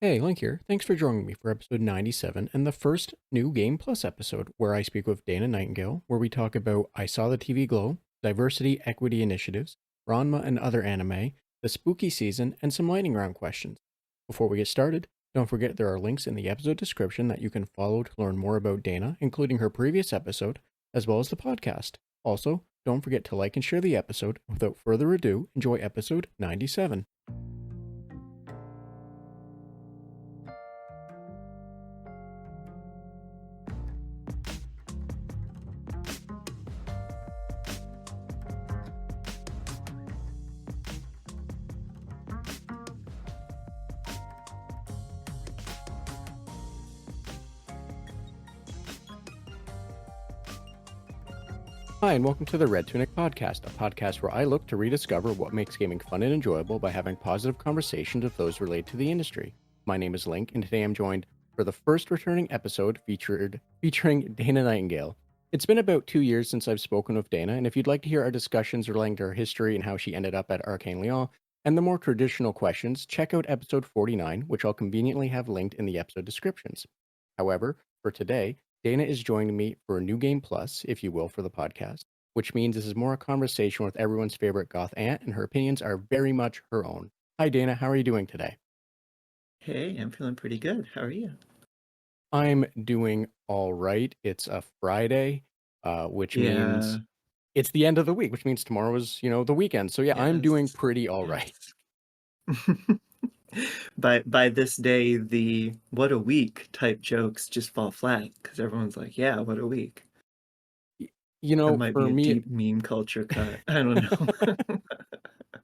Hey, Link here. Thanks for joining me for episode 97 and the first New Game Plus episode, where I speak with Dana Nightingale, where we talk about I Saw the TV Glow, diversity equity initiatives, Ranma and other anime, the spooky season, and some lightning round questions. Before we get started, don't forget there are links in the episode description that you can follow to learn more about Dana, including her previous episode, as well as the podcast. Also, don't forget to like and share the episode. Without further ado, enjoy episode 97. Hi, and welcome to the Red Tunic Podcast, a podcast where I look to rediscover what makes gaming fun and enjoyable by having positive conversations with those related to the industry. My name is Link, and today I'm joined for the first returning episode featuring Dana Nightingale. It's been about 2 years since I've spoken with Dana, and if you'd like to hear our discussions relating to her history and how she ended up at Arcane Lyon, and the more traditional questions, check out episode 49, which I'll conveniently have linked in the episode descriptions. However, for today, Dana is joining me for a New Game Plus, if you will, for the podcast, which means this is more a conversation with everyone's favorite goth aunt, and her opinions are very much her own. Hi, Dana. How are you doing today? Hey, I'm feeling pretty good. How are you? I'm doing all right. It's a Friday, which means Yeah, it's the end of the week, which means tomorrow is, the weekend. So yeah, I'm doing yes, pretty all right. yes. By this day, the "what a week" type jokes just fall flat because everyone's like, "Yeah, what a week." Y- That might for be a me, deep meme culture cut. I don't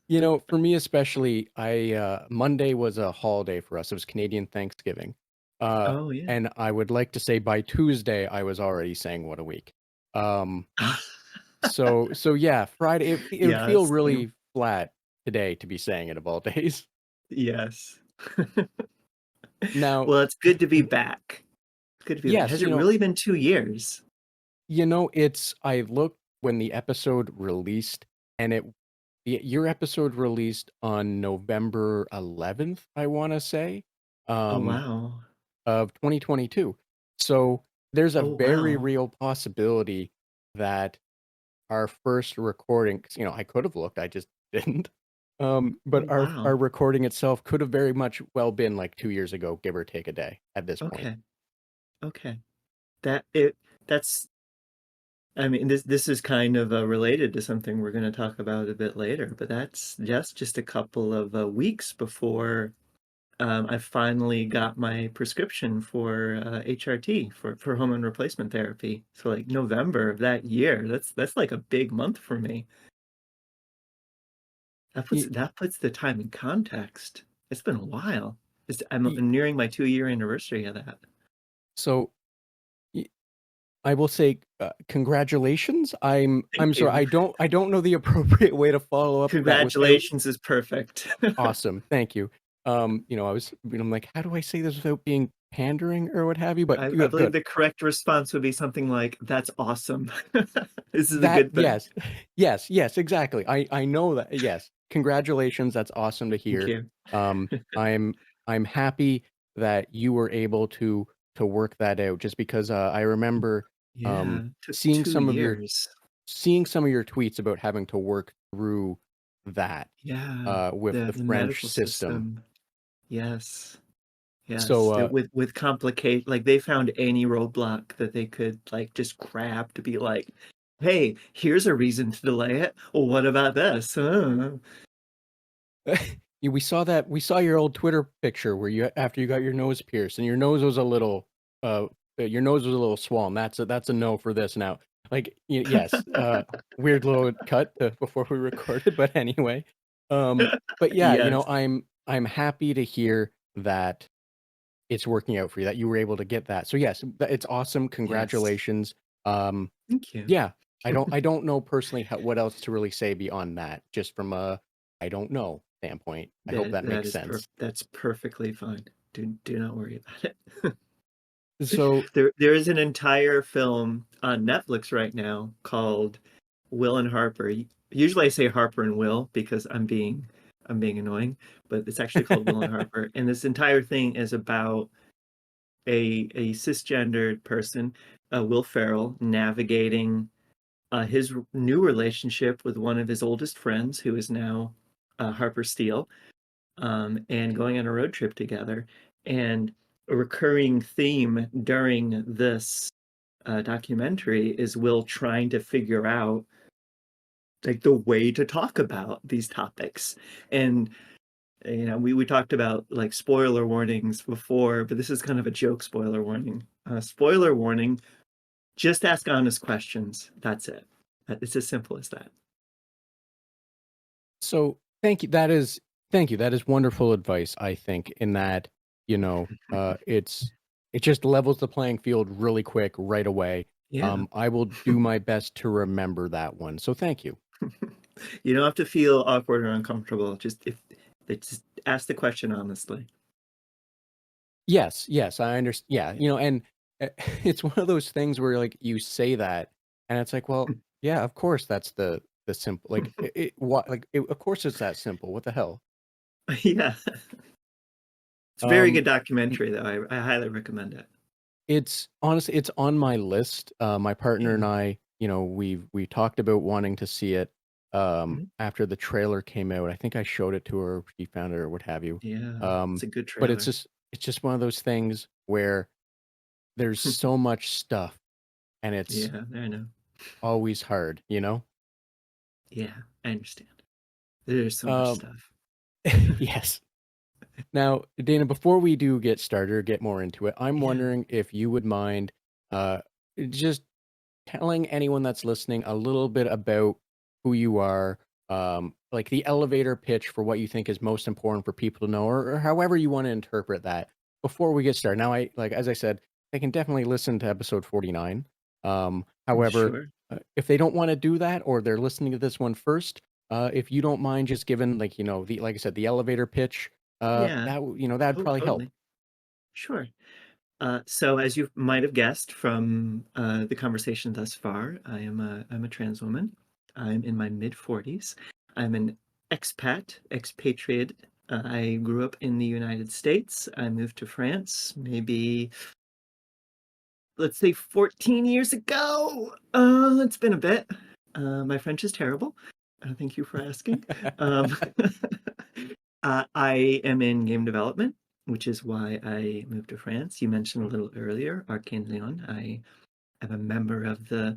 know. for me especially, I Monday was a holiday for us. It was Canadian Thanksgiving. Oh yeah. And I would like to say by Tuesday I was already saying what a week. Um so yeah, Friday it would Yeah, feel same. really flat today to be saying it of all days. Yes. Now, Well, it's good to be back. It's good to be back. yes, Has it really been 2 years? it's I looked when the episode released and your episode released on November 11th, I want to say. Oh, Um wow. of 2022. So there's a Oh, very wow. real possibility that our first recording, 'cause, I could have looked, I just didn't. But Oh, our wow. recording itself could have very much well been like 2 years ago, give or take a day at this point. Okay. Okay. That it that's I mean, this is kind of related to something we're going to talk about a bit later, but that's just a couple of weeks before I finally got my prescription for HRT for hormone replacement therapy. So like November of that year, that's like a big month for me. Y- That puts the time in context. It's been a while. I'm y- nearing my 2 year anniversary of that. So y- I will say congratulations. I'm Thank sorry. you. I don't know the appropriate way to follow up that without Congratulations is perfect. awesome. Thank you. I'm like, how do I say this without being pandering or what have you? But I good, believe good. the correct response would be something like, "That's awesome." This is a That good thing. yes. Yes, exactly. I know that. Yes. Congratulations. That's awesome to Thank hear. you. Um, I'm I'm happy that you were able to work that out just because I remember Yeah, took seeing 2 some of your years. tweets about having to work through that Yeah, with the the French medical system. system. Yes, So yes, with complicate like, they found any roadblock that they could, like, just grab to be like, "Hey, here's a reason to delay it. Well, what about this? yeah, we saw your old Twitter picture where you after you got your nose pierced and your nose was a little uh swollen. That's a no for this now. Like yes, weird little cut before we recorded, but anyway. But yeah, Yes, I'm happy to hear that it's working out for you that you were able to get that. So yes, it's awesome. yes. Congratulations. Um Thank you. yeah, I don't know personally what else to really say beyond that. Just from a I don't know standpoint. I hope that makes sense. That's perfectly fine. Do not worry about it. So There is an entire film on Netflix right now called Will and Harper. Usually I say Harper and Will because I'm being I'm being annoying, but it's actually called Will and Harper. And this entire thing is about a cisgendered person, Will Ferrell, navigating his new relationship with one of his oldest friends, who is now Harper Steele, and going on a road trip together. And a recurring theme during this documentary is Will trying to figure out like the way to talk about these topics. And we talked about like spoiler warnings before, but this is kind of a joke spoiler warning. Spoiler warning, just ask honest questions. That's it. It's as simple as that. So thank you. That is wonderful advice, I think, in that, it just levels the playing field really quick right away. Yeah. I will do my best to remember that one. So thank you. You don't have to feel awkward or uncomfortable. Just ask the question honestly. Yes, yes, I understand. Yeah, and it's one of those things where like you say that, and it's like, well, yeah, of course that's the simple like what like of course it's that simple. What the hell? Yeah. It's a very Um, good documentary though. I highly recommend it. it's honestly it's on my list. My partner and Yeah. I, we talked about wanting to see it Mhm. after the trailer came out. I think I showed it to her, she found it or what have you. Yeah. It's Um, a good but trailer. it's just one of those things where there's so much stuff and it's Yeah, I know. always hard, you know? Yeah, I understand. There's so much Um, stuff. yes. Now, Dana, before we do get started or get more into it, I'm Yeah. wondering if you would mind uh, just telling anyone that's listening a little bit about who you are, like the elevator pitch for what you think is most important for people to know, or however you want to interpret that before we get started. Now, as I said, they can definitely listen to episode 49. However, Sure. if they don't want to do that, or they're listening to this one first, if you don't mind just giving like the like I said the elevator pitch, Yeah. that'd Oh, probably help. totally. Sure. So as you might have guessed from the conversation thus far, I'm a trans woman. I'm in my mid 40s. I'm an expatriate. I grew up in the United States. I moved to France maybe, let's say, 14 years ago. It's been a bit. My French is terrible. Thank you for asking. Um, I am in game development, which is why I moved to France. You mentioned a little earlier, Arcane Leon. I am a member of the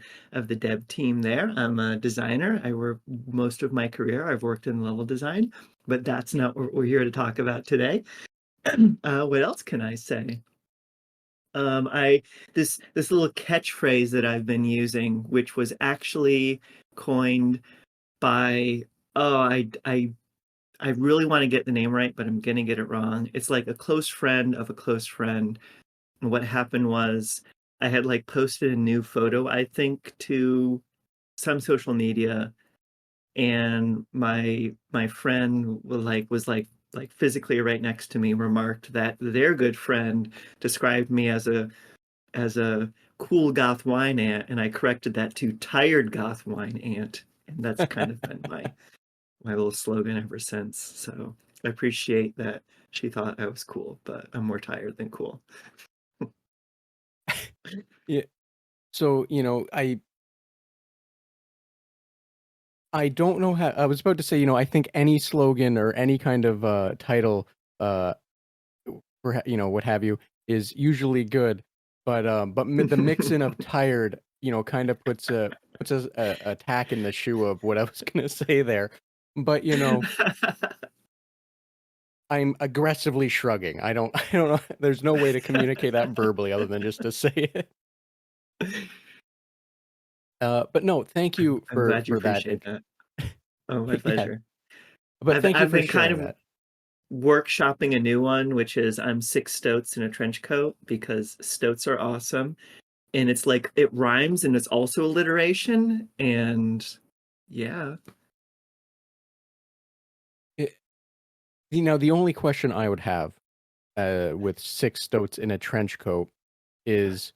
dev team there. I'm a designer. I work most of my career. I've worked in level design, but that's not what we're here to talk about today. What else can I say? I this little catchphrase that I've been using, which was actually coined by I really want to get the name right, but I'm gonna get it wrong. It's like a close friend of a close friend. And what happened was I had like posted a new photo, I think, to some social media, and my friend was like physically right next to me, remarked that their good friend described me as a cool goth wine ant, and I corrected that to tired goth wine ant, and that's kind of been my little slogan ever since. So I appreciate that she thought I was cool, but I'm more tired than cool. Yeah. So I don't know how I was about to say, I think any slogan or any kind of title uh what have you is usually good, but the mixing of tired, kind of puts a tack in the shoe of what I was going to say there. But I'm aggressively shrugging. I don't know. There's no way to communicate that verbally other than just to say it. But no, thank you I'm glad you for that. appreciate that. Oh, my Yeah, pleasure. but thank you I've for been kind sharing of that. workshopping a new one, which is I'm six stoats in a trench coat, because stoats are awesome. And it's like it rhymes and it's also alliteration. And yeah. It, the only question I would have with six stoats in a trench coat is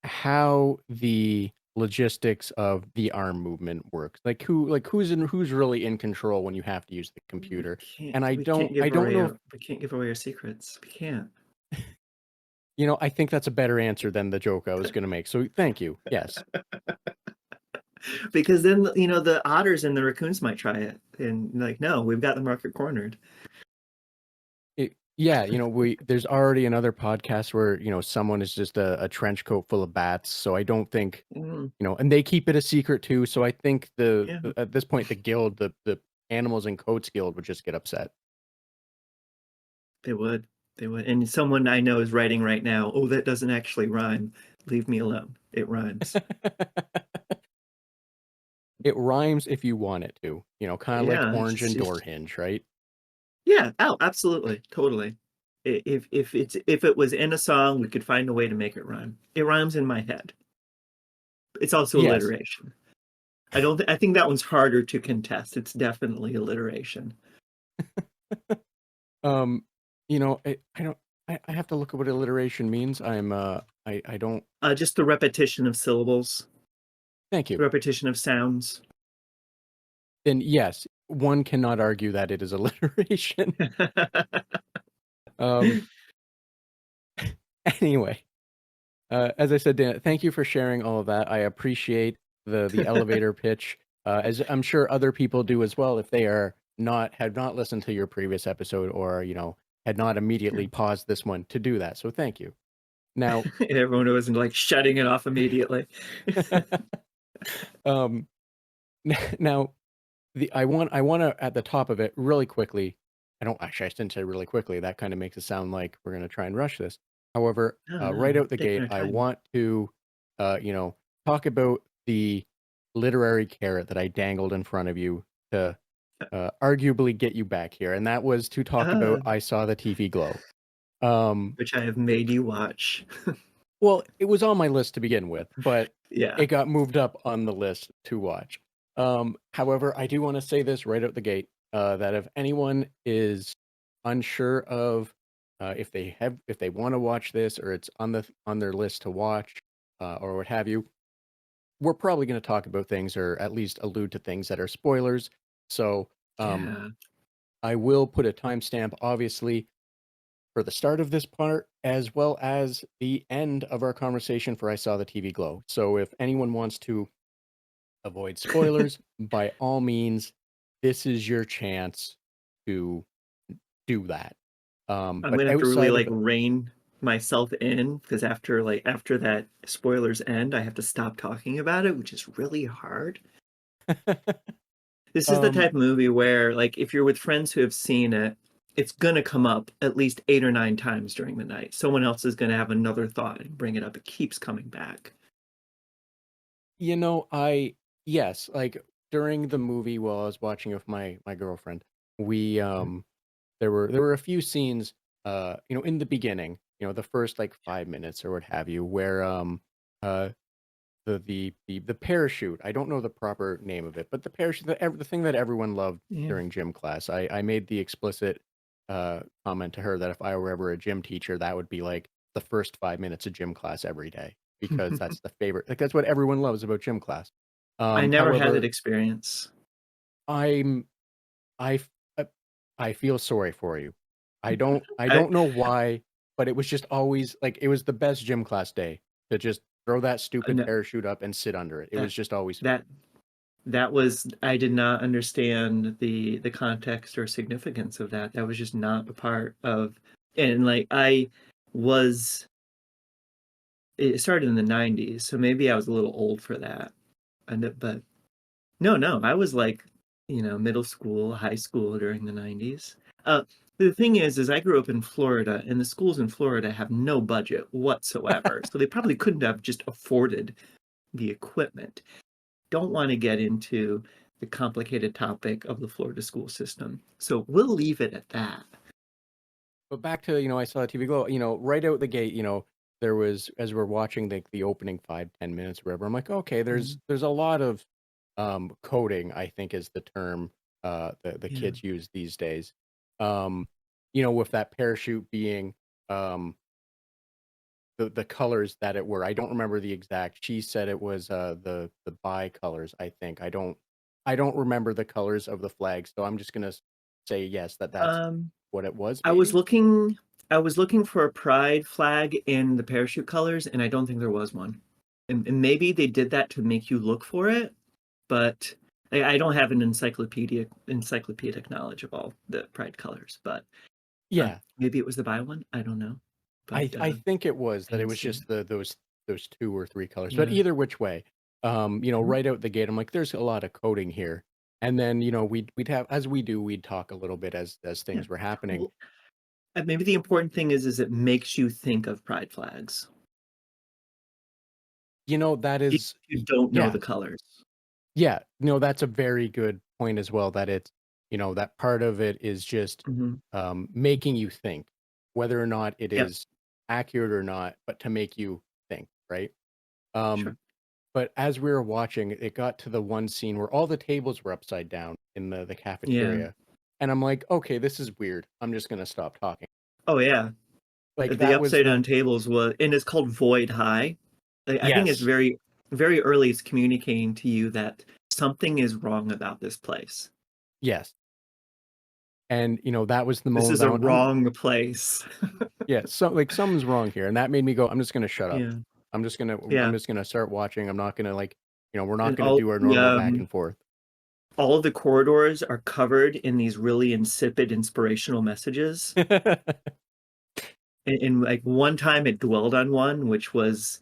how the logistics of the arm movement works. Who's really in control when you have to use the computer. And We can't give I don't away know if, our secrets. We can't. I think that's a better answer than the joke I was going to make. So thank you. Yes. Because then, the otters and the raccoons might try it. And like, no, we've got the market cornered. Yeah, there's already another podcast where, someone is just a trench coat full of bats. So I don't think, Mm, and they keep it a secret too. So I think yeah, at this point, the guild, the Animals and Coats Guild would just get upset. they would. They would. And someone I know is writing right now, oh, that doesn't actually rhyme. Leave me alone. It rhymes. It rhymes if you want it to, kind of like Yeah, orange and door just hinge, right? yeah. Oh, absolutely, totally. If it was in a song, we could find a way to make it rhyme. It rhymes in my head. It's also Yes. alliteration. I think that one's harder to contest. It's definitely alliteration. Um, I don't, I have to look at what alliteration means. I don't, Just the repetition of syllables, thank you. the repetition of sounds. Then yes, one cannot argue that it is alliteration. Um, anyway, as I said, Dan, thank you for sharing all of that. I appreciate the elevator pitch, as I'm sure other people do as well if they had not listened to your previous episode or had not immediately paused this one to do that. So thank you. Now, Everyone wasn't like shutting it off immediately. um, now I want to at the top of it really quickly. I shouldn't say really quickly. That kind of makes it sound like we're going to try and rush this. However, No, right no, out the taking gate, our I time. want to, talk about the literary carrot that I dangled in front of you to arguably get you back here, and that was to talk Uh, about I Saw the TV Glow. Um, which I have made you watch. well, it was on my list to begin with, but Yeah. it got moved up on the list to watch. However, I do want to say this right out the gate, that if anyone is unsure of if they want to watch this or it's on their list to watch, or what have you, we're probably going to talk about things or at least allude to things that are spoilers. So Yeah. I will put a timestamp, obviously, for the start of this part, as well as the end of our conversation for I Saw the TV Glow. So if anyone wants to avoid spoilers, by all means, this is your chance to do that. I'm But gonna have to really outside like of rein myself in because after that spoilers end, I have to stop talking about it, which is really hard. This is the um, type of movie where, like, if you're with friends who have seen it, it's gonna come up at least 8 or 9 times during the night. Someone else is gonna have another thought and bring it up. It keeps coming back. I yes, like during the movie while I was watching it with my girlfriend, we there were a few scenes in the beginning, the first like 5 minutes or what have you, where uh the parachute, I don't know the proper name of it, but the parachute, the thing that everyone loved Yeah. during gym class. I made the explicit comment to her that if I were ever a gym teacher, that would be like the first 5 minutes of gym class every day, because that's the favorite, like that's what everyone loves about gym class. I never had that However, experience. I'm I f- uh, I feel sorry for you. I I, don't know why, but it was just always like it was the best gym class day to just throw that stupid no, parachute up and sit under it. It that was just always fun. that that was I did not understand the context or significance of that. That was just not a part of and like I was it started in the 90s, so maybe I was a little old for that. But no, I was like, middle school, high school during the 90s. The thing is I grew up in Florida, and the schools in Florida have no budget whatsoever. So they probably couldn't have just afforded the equipment. Don't want to get into the complicated topic of the Florida school system. So we'll leave it at that. But back to, I saw the TV Glow, right out the gate, there was, as we're watching the opening 5-10 minutes or whatever, I'm like, okay, Mm, there's a lot of coding, I think is the term the yeah. kids use these days. Um, with that parachute being um the colors that it were. I don't remember the exact. She said it was the bi colors, I think. I don't remember the colors of the flag, so I'm just gonna say yes, that's Um, what it was, I was maybe? looking I was looking for a pride flag in the parachute colors, and I don't think there was one. And maybe they did that to make you look for it, but I don't have an encyclopedic knowledge of all the pride colors, but Yeah. maybe it was the bi one. I don't know, but I think it was I that it didn't was see just it. those 2 or 3 colors, but Yeah. either which way, Mhm. right out the gate, I'm like, "There's a lot of coding here." And then, we'd have as we do, we'd talk a little bit as Yeah. things were happening. Well, maybe the important thing is it makes you think of pride flags That if is you don't know yeah. the colors. Yeah, no, that's a very good point as well, that it's that part of it is just, Mhm. making you think, whether or not it Yep. is accurate or not, but to make you think, right? Sure. Um, but as we were watching, it got to the one scene where all the tables were upside down in the Yeah. cafeteria, and I'm like, "Okay, this is weird. I'm just gonna stop talking." Oh, yeah. Like, The that was upside the down tables was, and it's called void high. I think it's Yes, very, very early. It's communicating to you that something is wrong about this place. yes, and, that was the This moment is I a went, "I'm wrong place. yeah, so like, something's wrong here," and that made me go, "I'm just gonna shut up. Yeah. I'm Yeah. just gonna start watching. I'm not gonna, like, we're not And gonna do our normal back and forth." all of the corridors are covered in these really insipid inspirational messages. And like one time it dwelled on one, which was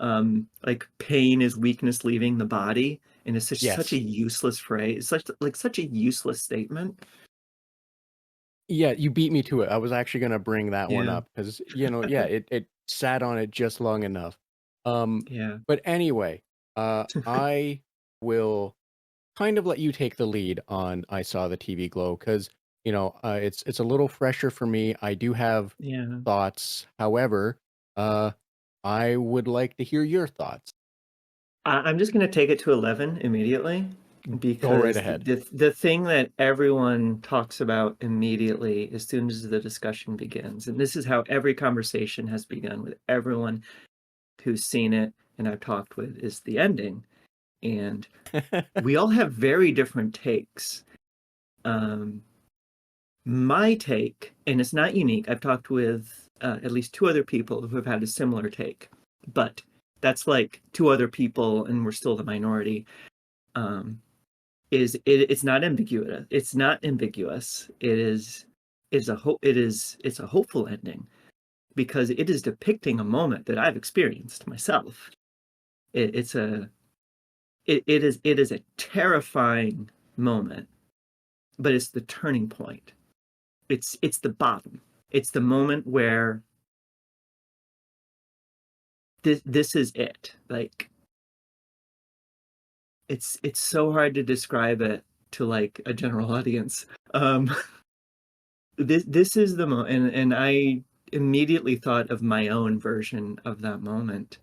like pain is weakness leaving the body. And it's such a Yes. useless phrase. Such a useless statement. Yeah, you beat me to it. I was actually gonna bring that one Yeah. up because yeah, it sat on it just long enough. Um, Yeah. but anyway, I will kind of let you take the lead on I Saw the TV Glow because, it's a little fresher for me. I do have Yeah. thoughts. However, uh, I would like to hear your thoughts. I'm just going to take it to 11 immediately Go right because ahead. the thing that everyone talks about immediately as soon as the discussion begins, and this is how every conversation has begun with everyone who's seen it and I've talked with, is the ending. And we all have very different takes. Um, my take, and it's not unique, I've talked with at least two other people who have had a similar take, but that's like two other people and we're still the minority. Um, it's not ambiguous. It's not ambiguous. It's a hopeful ending because it is depicting a moment that I've experienced myself. It, it's a it is a terrifying moment, but it's the turning point. It's the bottom. It's the moment where this is it. Like it's so hard to describe it to like a general audience. This is the moment, and I immediately thought of my own version of that moment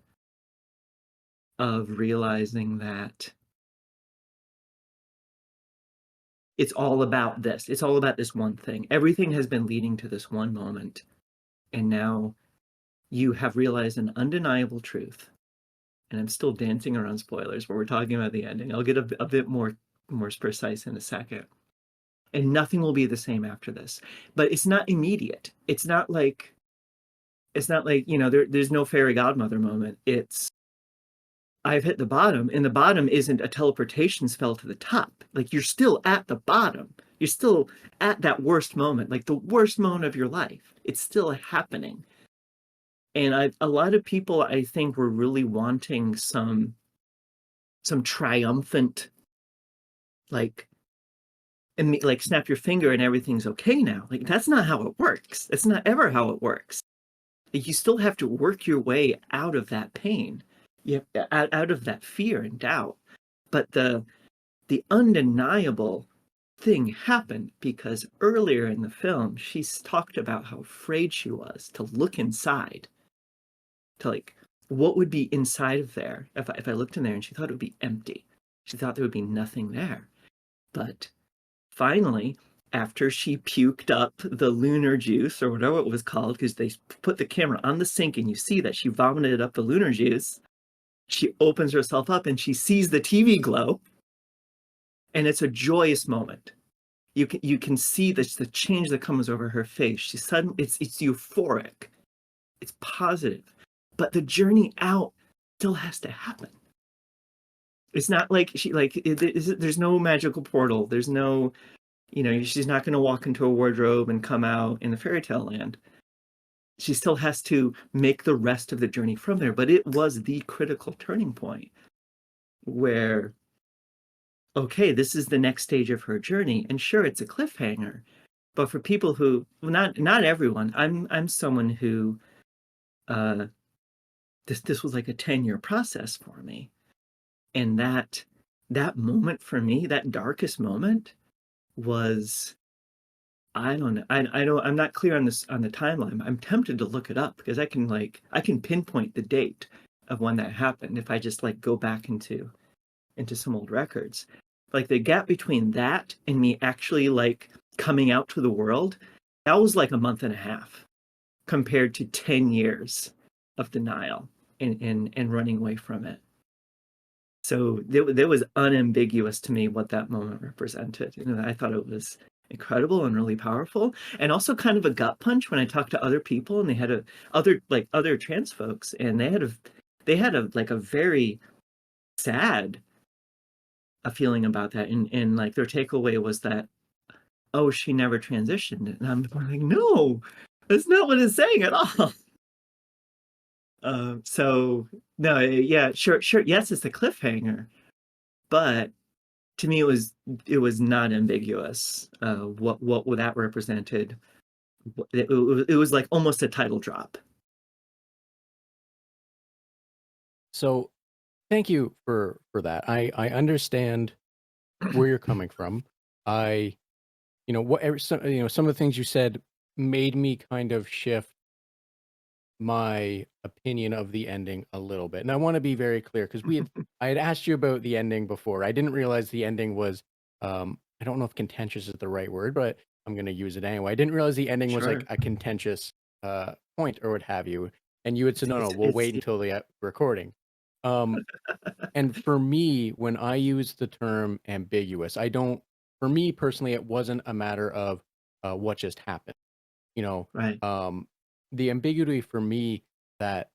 of realizing that it's all about this. It's all about this one thing. Everything has been leading to this one moment, and now you have realized an undeniable truth. And I'm still dancing around spoilers, but we're talking about the ending. I'll get a bit more precise in a second. And nothing will be the same after this. But it's not immediate. It's not like, there's no fairy godmother moment. It's I've hit the bottom, and the bottom isn't a teleportation spell to the top. Like you're still at the bottom. You're still at that worst moment, like the worst moment of your life. It's still happening. And a lot of people I think were really wanting some triumphant, like, and like snap your finger and everything's okay now. Like that's not how it works. That's not ever how it works. You still have to work your way out of that pain, out of that fear and doubt. But the undeniable thing happened because earlier in the film she's talked about how afraid she was to look inside, to like what would be inside of there if I looked in there, and she thought it would be empty. She thought there would be nothing there. But finally, after she puked up the lunar juice or whatever it was called, because they put the camera on the sink and you see that she vomited up the lunar juice. She opens herself up and she sees the TV glow, and it's a joyous moment. You can see the change that comes over her face. She's sudden. It's euphoric. It's positive, but the journey out still has to happen. It's not like there's no magical portal. There's no, she's not going to walk into a wardrobe and come out in the fairy tale land. She still has to make the rest of the journey from there. But it was the critical turning point where, okay, this is the next stage of her journey. And sure, it's a cliffhanger. But for people who, well, not everyone, I'm someone who, this was like a 10-year process for me. And that moment for me, that darkest moment, was, I don't know. I'm not clear on this, on the timeline. I'm tempted to look it up because I can pinpoint the date of when that happened if I just go back into some old records. Like the gap between that and me actually coming out to the world, that was like a month and a half compared to 10 years of denial and running away from it. So there was unambiguous to me what that moment represented. I thought it was incredible and really powerful, and also kind of a gut punch when I talked to other people and they had other trans folks, and they had a very sad a feeling about that, and their takeaway was that, oh, she never transitioned, and I'm like, no, that's not what it's saying at all. So no, yeah, sure, yes, it's a cliffhanger, but to me, it was not ambiguous. What that represented, it was like almost a title drop. So, thank you for that. I understand where you're coming from. Some of the things you said made me kind of shift my opinion of the ending a little bit. And I want to be very clear because I had asked you about the ending before. I didn't realize the ending was I don't know if contentious is the right word, but I'm going to use it anyway. I didn't realize the ending was like Sure. a contentious point or what have you. And you had said, no, It's, we'll wait until the recording. Um, and for me, when I use the term ambiguous, for me personally, it wasn't a matter of what just happened. You know, right. The ambiguity for me that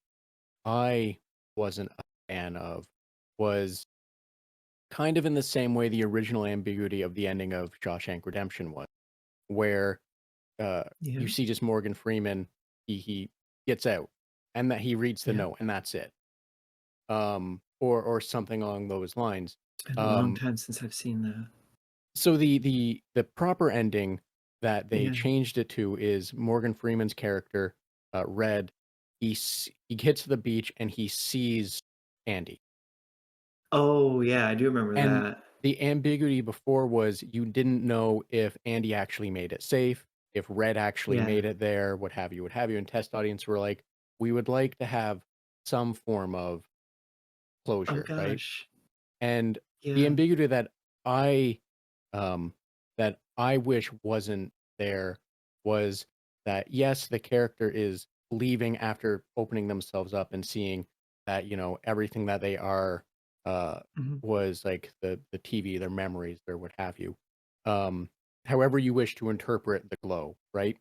I wasn't a fan of was kind of in the same way the original ambiguity of the ending of Shawshank Redemption was, where Yeah. you see just Morgan Freeman, he gets out, and that he reads the Yeah. note, and that's it, or something along those lines. It's been a long time since I've seen that. So the proper ending that they Yeah. changed it to is Morgan Freeman's character, Red. He gets to the beach and he sees Andy. Oh yeah, I do remember And that. the ambiguity before was you didn't know if Andy actually made it safe, if Red actually Yeah. made it there, what have you, what have you. And test audience were like, we would like to have some form of Oh closure, right? gosh. And the Yeah. ambiguity I um that I wish wasn't there was that yes, the character is leaving after opening themselves up and seeing that, everything that they are Mhm. was like the TV, their memories, their what have you. Um However you wish to interpret the glow, right?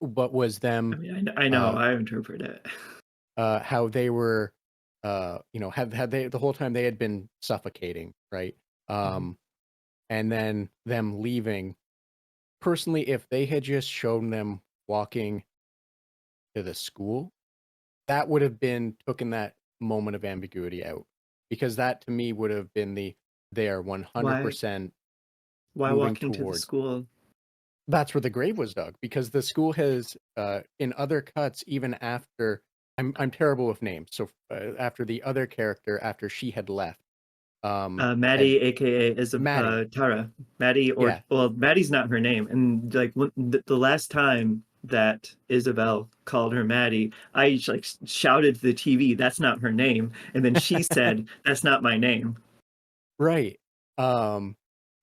But was I them mean, I know uh I interpret it. how they were had they the whole time they had been suffocating, right? Mhm. um and then them leaving. Personally, if they had just shown them walking to the school, that would have been taken that moment of ambiguity out, because that to me would have been they are Why 100% moving walking to the towards. school? That's where the grave was dug, because the school has in other cuts, even after, I'm terrible with names, so after the other character, after she had left, had Maddie, aka Maddie. Tara. Maddie, or Yeah. well, Maddie's not her name. And the last time that Isabel called her Maddie, I shouted to the TV, "That's not her name!" And then she said, "That's not my name." Right.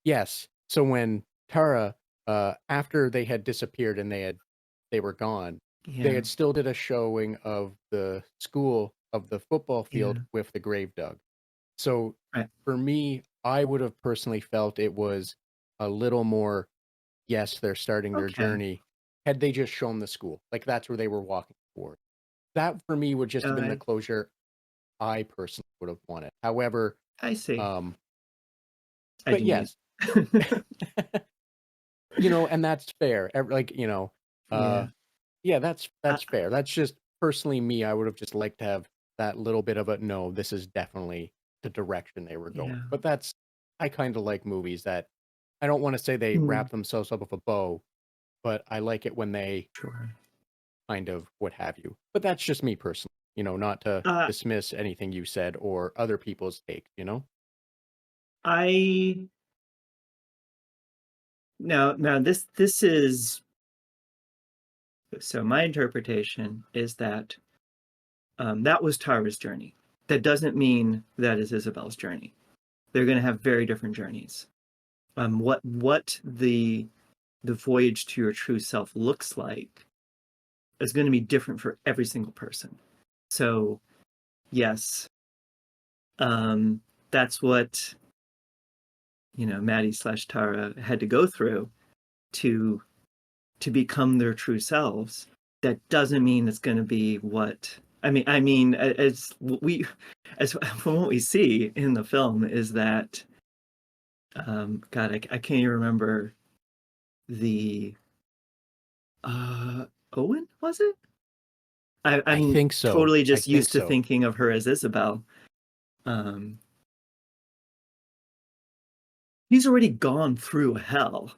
Yes. So when Tara after they had disappeared and they were gone, they Yeah. had still did a showing of the school of the football field Yeah. with the grave dug. So Right. for me, I would have personally felt it was a little more, yes, they're starting their Okay. journey, had they just shown the school. Like that's where they were walking toward. That for me would just have been the I closure I personally would have wanted. However, I see. um, I but didn't either. yes, and that's fair. Like, uh, Yeah. yeah, I, that's fair. That's just personally me. I would have just liked to have that little bit of a no, this is definitely the direction they were going. yeah. But I kind of like movies that I don't want to say they Mm, wrap themselves up with a bow, but I like it when they sure. kind of what have you. But that's just me personally, not to Uh, dismiss anything you said or other people's take. I now this is so my interpretation is that that was Tara's journey. That doesn't mean that is Isabel's journey. They're going to have very different journeys. What the voyage to your true self looks like is going to be different for every single person. So yes, that's what Maddie slash Tara had to go through to become their true selves. That doesn't mean it's going to be what I mean as from what we see in the film is that God, I can't even remember the Owen, was it? I I'm think so. totally I just think used to so. thinking of her as Isabel. Um, he's already gone through hell.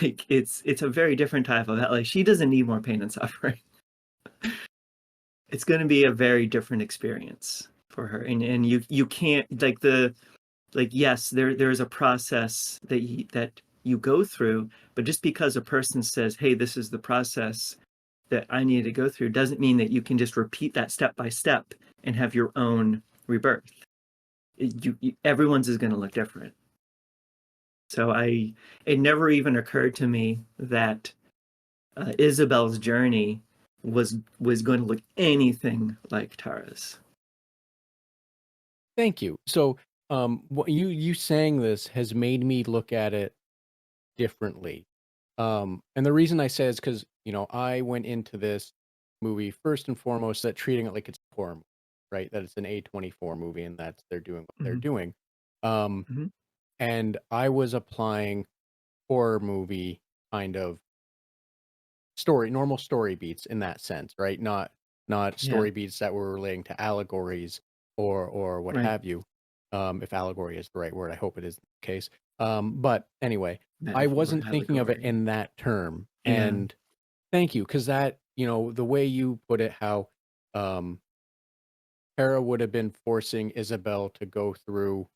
Like it's a very different type of hell. Like she doesn't need more pain and suffering. It's going to be a very different experience for her, and you can't yes, there's a process that you go through, but just because a person says, "Hey, this is the process that I need to go through," doesn't mean that you can just repeat that step by step and have your own rebirth. Everyone's is going to look different. So it never even occurred to me that Isabel's journey was going to look anything like Tara's. Thank you. So, what you saying this has made me look at it differently. And the reason I say is because I went into this movie first and foremost that treating it like it's a horror movie, right? That it's an A24 movie and that they're doing what they're Mm-hmm. doing. Um, Mm-hmm. and I was applying horror movie kind of normal story beats in that sense, right? Not Yeah. story beats that were relating to allegories or what Right. have you. If allegory is the right word, I hope it is the case. But anyway, I Metaphor, wasn't thinking of it allegory. in that term. Yeah. And thank you, because that, the way you put it, how um Hera would have been forcing Isabel to go through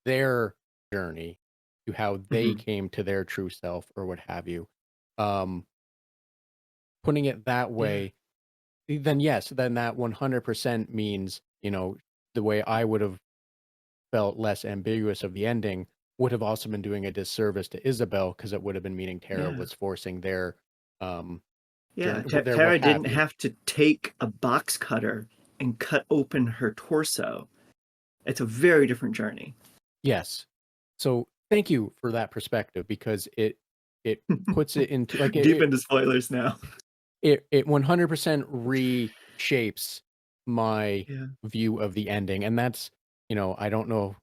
their journey to how they Mm-hmm. came to their true self or what have you. Um, Putting it that Yeah. way, then yes, then that 100% means, the way I would have felt less ambiguous of the ending would have also been doing a disservice to Isabel because it would have been meaning Tara Yeah. was forcing their um Yeah. journey, their what Tara have didn't you. have to take a box cutter and cut open her torso. It's a very different journey. Yes. So thank you for that perspective because it puts it into like Deep into spoilers now. it 100% reshapes my Yeah. view of the ending, and that's I don't know,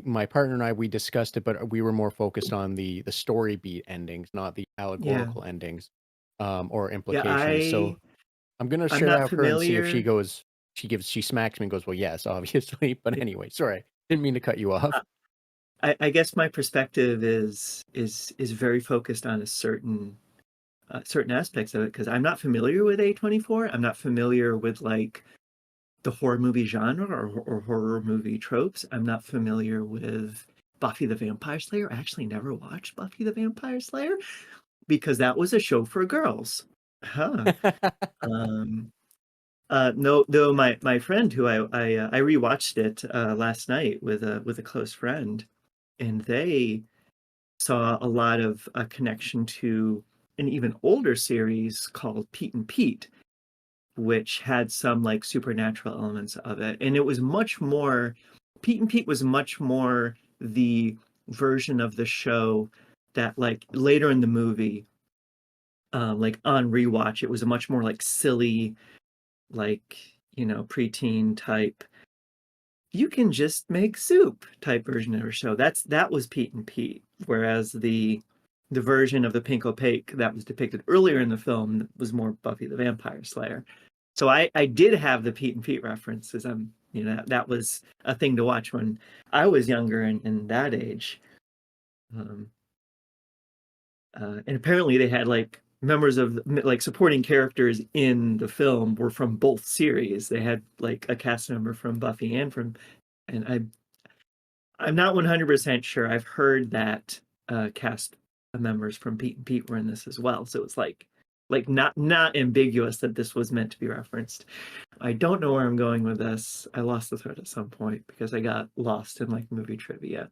my partner and I, we discussed it, but we were more focused on the story beat endings, not the Yeah. allegorical endings, or Yeah. implications. So I'm gonna I'm share that not with her and see if familiar. she smacks me and goes, well, yes, obviously. But anyway, sorry, didn't mean to cut you off. I guess my perspective is very focused on a certain aspects of it because I'm not familiar with A24. I'm not familiar with like the horror movie genre or horror movie tropes. I'm not familiar with Buffy the Vampire Slayer. I actually never watched Buffy the Vampire Slayer because that was a show for girls. Huh. Um, no, though my friend who I rewatched it last night with a close friend, and they saw a lot of a connection to an even older series called Pete and Pete, which had some like supernatural elements of it. And it was much more, Pete and Pete was much more the version of the show that like later in the movie, like on rewatch, it was a much more like silly, like, preteen type, you can just make soup type version of a show. That was Pete and Pete. Whereas the version of the Pink Opaque that was depicted earlier in the film was more Buffy the Vampire Slayer. So I did have the Pete and Pete references. That was a thing to watch when I was younger and that age. Um, and apparently they had like members of like supporting characters in the film were from both series. They had like a cast member from Buffy and I'm not 100% sure. I've heard that cast members from Pete and Pete were in this as well. So it's like not ambiguous that this was meant to be referenced. I don't know where I'm going with this. I lost the thread at some point because I got lost in like movie trivia.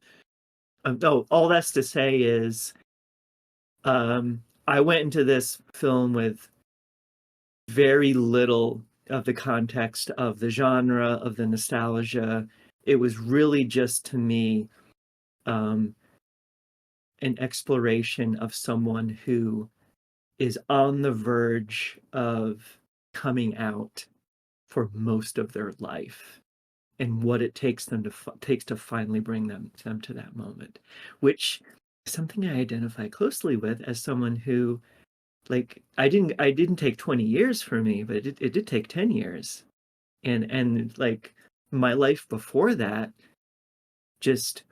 All that's to say is I went into this film with very little of the context of the genre, of the nostalgia. It was really just to me an exploration of someone who is on the verge of coming out for most of their life and what it takes to finally bring them to that moment, which is something I identify closely with as someone who, like, I didn't take 20 years for me, but it did take 10 years, and like my life before that just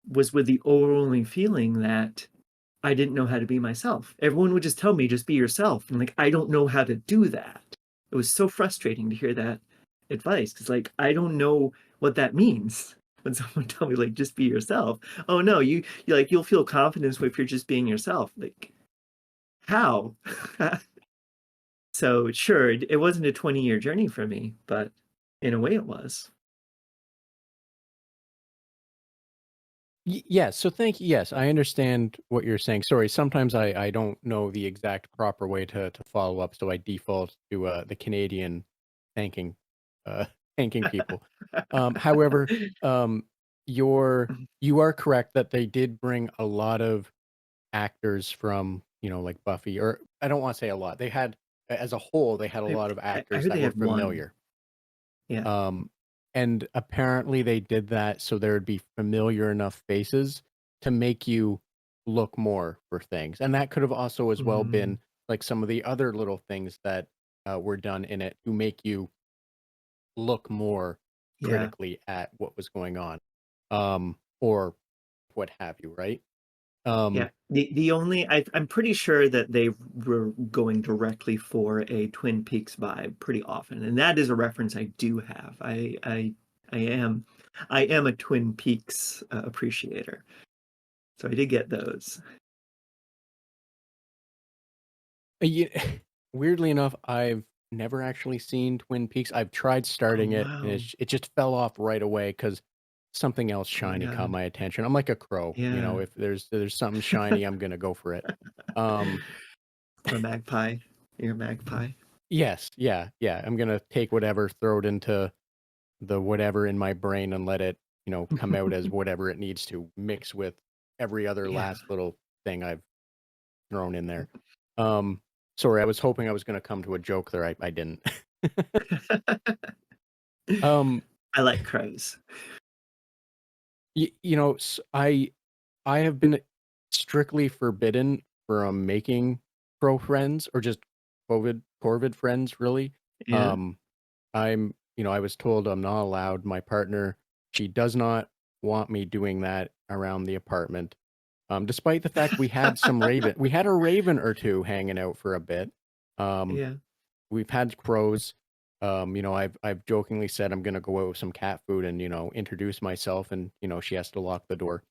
was with the overwhelming feeling that I didn't know how to be myself. Everyone would just tell me, just be yourself. And like, I don't know how to do that. It was so frustrating to hear that advice because like, I don't know what that means. When someone tell me like, just be yourself. Oh no, you like, you'll feel confidence if you're just being yourself. Like, how? So sure, it wasn't a 20-year journey for me, but in a way it was. Yes, so thank you. Yes, I understand what you're saying. Sorry, sometimes I don't know the exact proper way to follow up, so I default to the Canadian thanking uh thanking people. However, um you are correct that they did bring a lot of actors from, like Buffy, or I don't want to say a lot. They had, as a whole, they had a lot of I actors heard that they were had one. familiar. Yeah. Um, and apparently they did that so there would be familiar enough faces to make you look more for things. And that could have also as well Mm, been like some of the other little things that were done in it to make you look more yeah. critically at what was going on, or what have you, right? Yeah, Um, I'm pretty sure that they were going directly for a Twin Peaks vibe pretty often, and that is a reference I do have. I am I am a Twin Peaks appreciator, so I did get those. Yeah, weirdly enough, I've never actually seen Twin Peaks. I've tried Oh starting it, and wow, it just fell off right away because something else oh my shiny caught God, my attention. I'm like a crow, yeah, if there's something shiny, I'm gonna go for it. Um, or a magpie, you're a magpie. yes, yeah, yeah. I'm gonna take whatever, throw it into the whatever in my brain, and let it, come out as whatever it needs to, mix with every other Yeah. last little thing I've thrown in there. Um, sorry, I was hoping I was gonna come to a joke there. I didn't. Um, I like crows. I have been strictly forbidden from making pro friends or just Corvid friends, really. Yeah. Um, I was told I'm not allowed. My partner, she does not want me doing that around the apartment. Despite the fact we had a raven or two hanging out for a bit. Um, Yeah. we've had crows. I've jokingly said I'm gonna go out with some cat food and introduce myself, and she has to lock the door.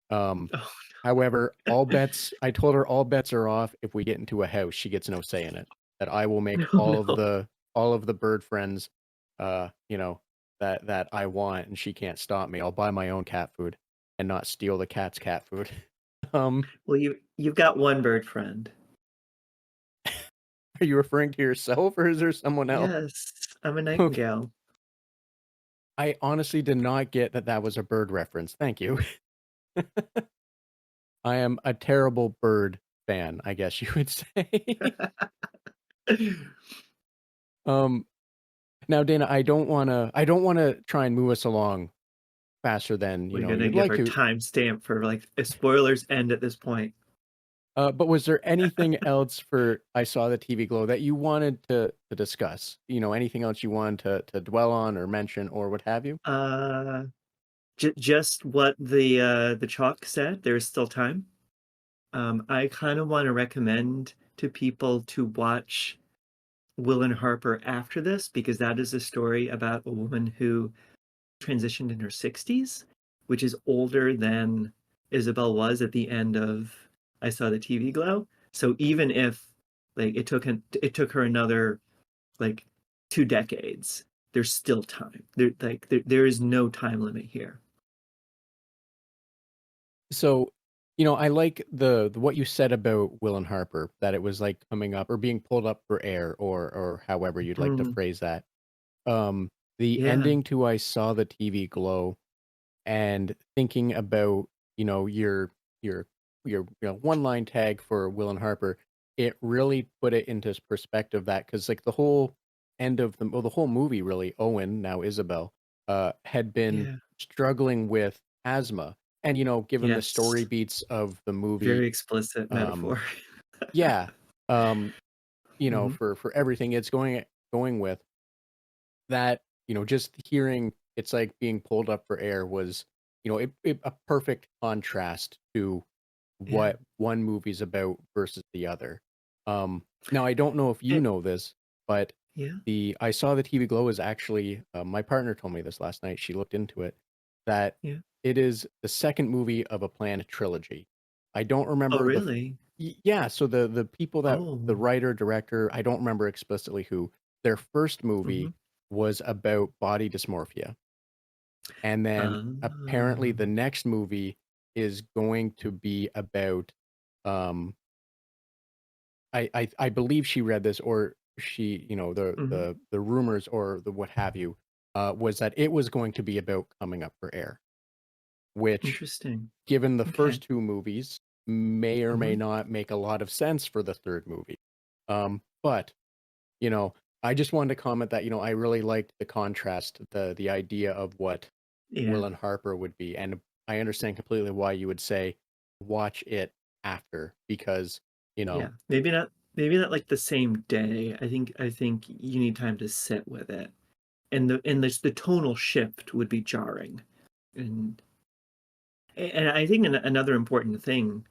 Um, Oh however, I told her all bets are off if we get into a house. She gets no say in it. That I will make no, no. all of the bird friends, that I want, and she can't stop me. I'll buy my own cat food and not steal the cat's cat food. Well, you've got one bird friend. Are you referring to yourself or is there someone else? Yes, I'm a Okay. nightingale. I honestly did not get that that was a bird reference. Thank you. I am a terrible bird fan, I guess you would say. um, Now, Dana, I don't wanna try and move us along faster than, We're gonna you'd give like our to. timestamp for like if spoilers end at this point. But was there anything else for I Saw the TV Glow that you wanted to discuss? Anything else you wanted to dwell on or mention or what have you? Uh, just what the chalk said. There is still time. I kind of want to recommend to people to watch Will and Harper after this because that is a story about a woman who transitioned in her 60s, which is older than Isabel was at the end of I Saw the TV Glow. So even if like it took her another like 2 decades, there's still time. There is no time limit here. So, I like the what you said about Will and Harper, that it was like coming up or being pulled up for air or however you'd like to Mm, phrase that. Um, the yeah, ending to I Saw the TV Glow and thinking about, your your one line tag for Will and Harper, it really put it into perspective that because like the whole end of the whole movie really, Owen, now Isabel, had been yeah, struggling with asthma. And given the story yes. beats of the movie, Very explicit um, metaphor. yeah, um, Hmm. for everything it's going with that, just hearing it's like being pulled up for air was, a perfect contrast to Yeah, what one movie's about versus the other. Now I don't know if you it, know this, but yeah, the I Saw the TV Glow is actually my partner told me this last night. She looked into it that yeah. it is the second movie of a planned trilogy. I don't Oh, remember really? yeah, so the people that the Oh, writer, director, I don't remember explicitly who, their first movie hmm. was about body dysmorphia. And then apparently the next movie is going to be about um I believe she read this or she, hmm. the rumors or the what have you, was that it was going to be about coming up for air, which Interesting. given the Okay. first two movies may or may Hmm. not make a lot of sense for the third movie. But you know, I just wanted to comment that, I really liked the contrast, the idea of what Yeah, Will and Harper would be. And I understand completely why you would say watch it after because, you yeah. know, Maybe not like the same day. I think you need time to sit with it, and the tonal shift would be jarring, and I think another important thing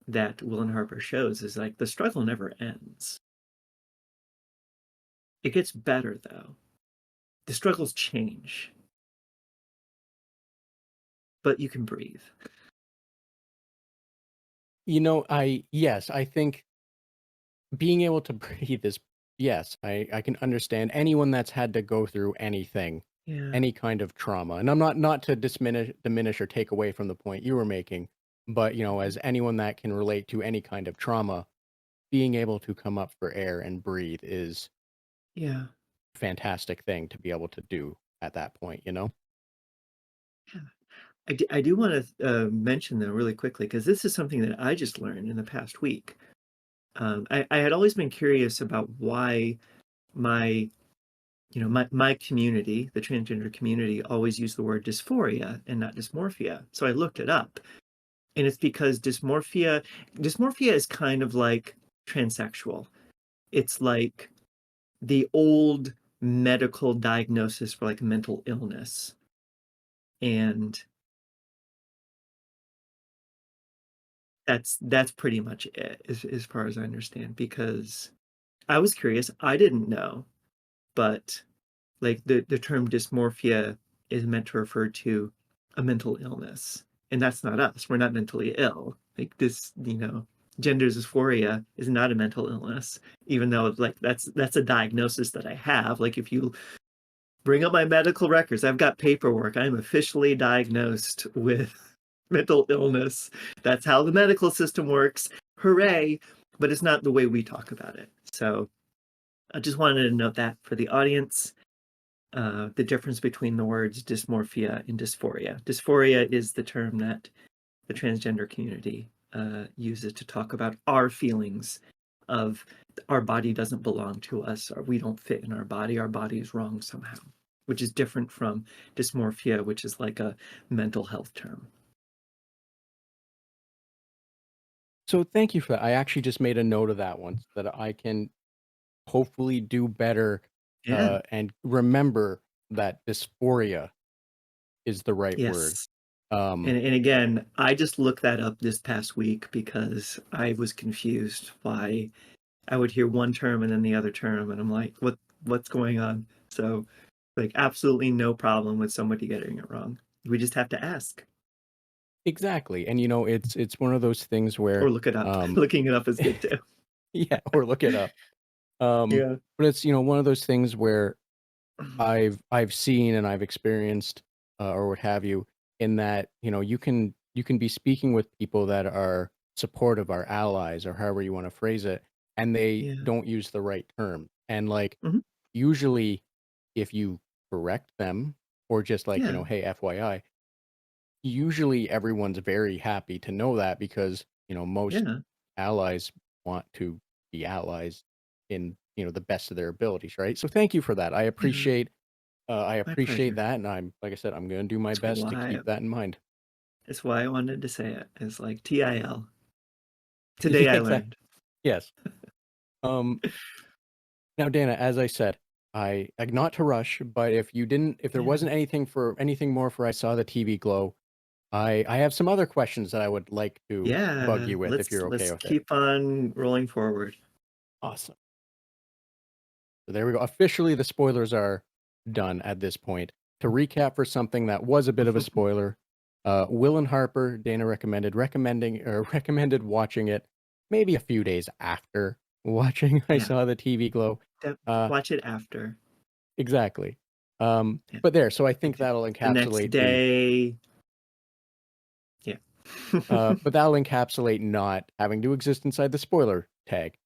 that Will and Harper shows is like the struggle never ends. It gets better though. The struggles change, but you can breathe. yes, I think being able to breathe is yes, I can understand anyone that's had to go through anything, Yeah, any kind of trauma. And I'm not to diminish or take away from the point you were making, but as anyone that can relate to any kind of trauma, being able to come up for air and breathe is yeah, a fantastic thing to be able to do at that point. yeah. I do want to mention though really quickly because this is something that I just learned in the past week. I had always been curious about why my my community, the transgender community, always used the word dysphoria and not dysmorphia. So I looked it up, and it's because dysmorphia is kind of like transsexual. It's like the old medical diagnosis for like mental illness, and that's pretty much it as far as I understand. Because I was curious, I didn't know, but like the term dysmorphia is meant to refer to a mental illness, and that's not us. We're not mentally ill. Like this, gender dysphoria is not a mental illness, even though like that's a diagnosis that I have. Like if you bring up my medical records, I've got paperwork. I'm officially diagnosed with mental illness. That's how the medical system works. Hooray! But it's not the way we talk about it. So I just wanted to note that for the audience, the difference between the words dysmorphia and dysphoria. Dysphoria is the term that the transgender community uses to talk about our feelings of our body doesn't belong to us, or we don't fit in our body is wrong somehow, which is different from dysmorphia, which is like a mental health term. So thank you for that. I actually just made a note of that one so that I can hopefully do better Yeah. and remember that dysphoria is the right word. Yes. And again, I just looked that up this past week because I was confused why I would hear one term and then the other term, and I'm like, what's going on? So, like, absolutely no problem with somebody getting it wrong. We just have to ask Exactly. And it's one of those things or where look it up. um Looking it up is good too. yeah, or look it up. Yeah. But it's one of those things where I've seen and I've experienced or what have you, in that you can be speaking with people that are supportive, our allies, or however you want to phrase it, and they Yeah. don't use the right term. And like Mhm. usually, if you correct them or just like Yeah. hey, FYI, usually everyone's very happy to know that because most Yeah. allies want to be allies in the best of their abilities, right? So thank you for that. I Yeah. appreciate My pleasure. that, and I'm like I said, I'm going to do my That's best to why keep that in mind. that's why I wanted to say it. It's like TIL. Today Yeah, I exactly. learned. Yes. Um. Now, Dana, as I said, not to rush, but if there Yeah. wasn't anything more for I saw the TV glow, I have some other questions that I would like to bug Yeah. you with if you're okay Let's with it. keep on rolling forward. Awesome. So there we go. Officially, the spoilers are done at this point. To recap for something that was a bit of a spoiler, Will and Harper, Dana recommended watching it maybe a few days after watching I Yeah. Saw the TV Glow. Uh, Watch it after. exactly. Yeah. But there, so I think Like that'll the next encapsulate the day. Yeah. but that'll encapsulate not having to exist inside the spoiler tag.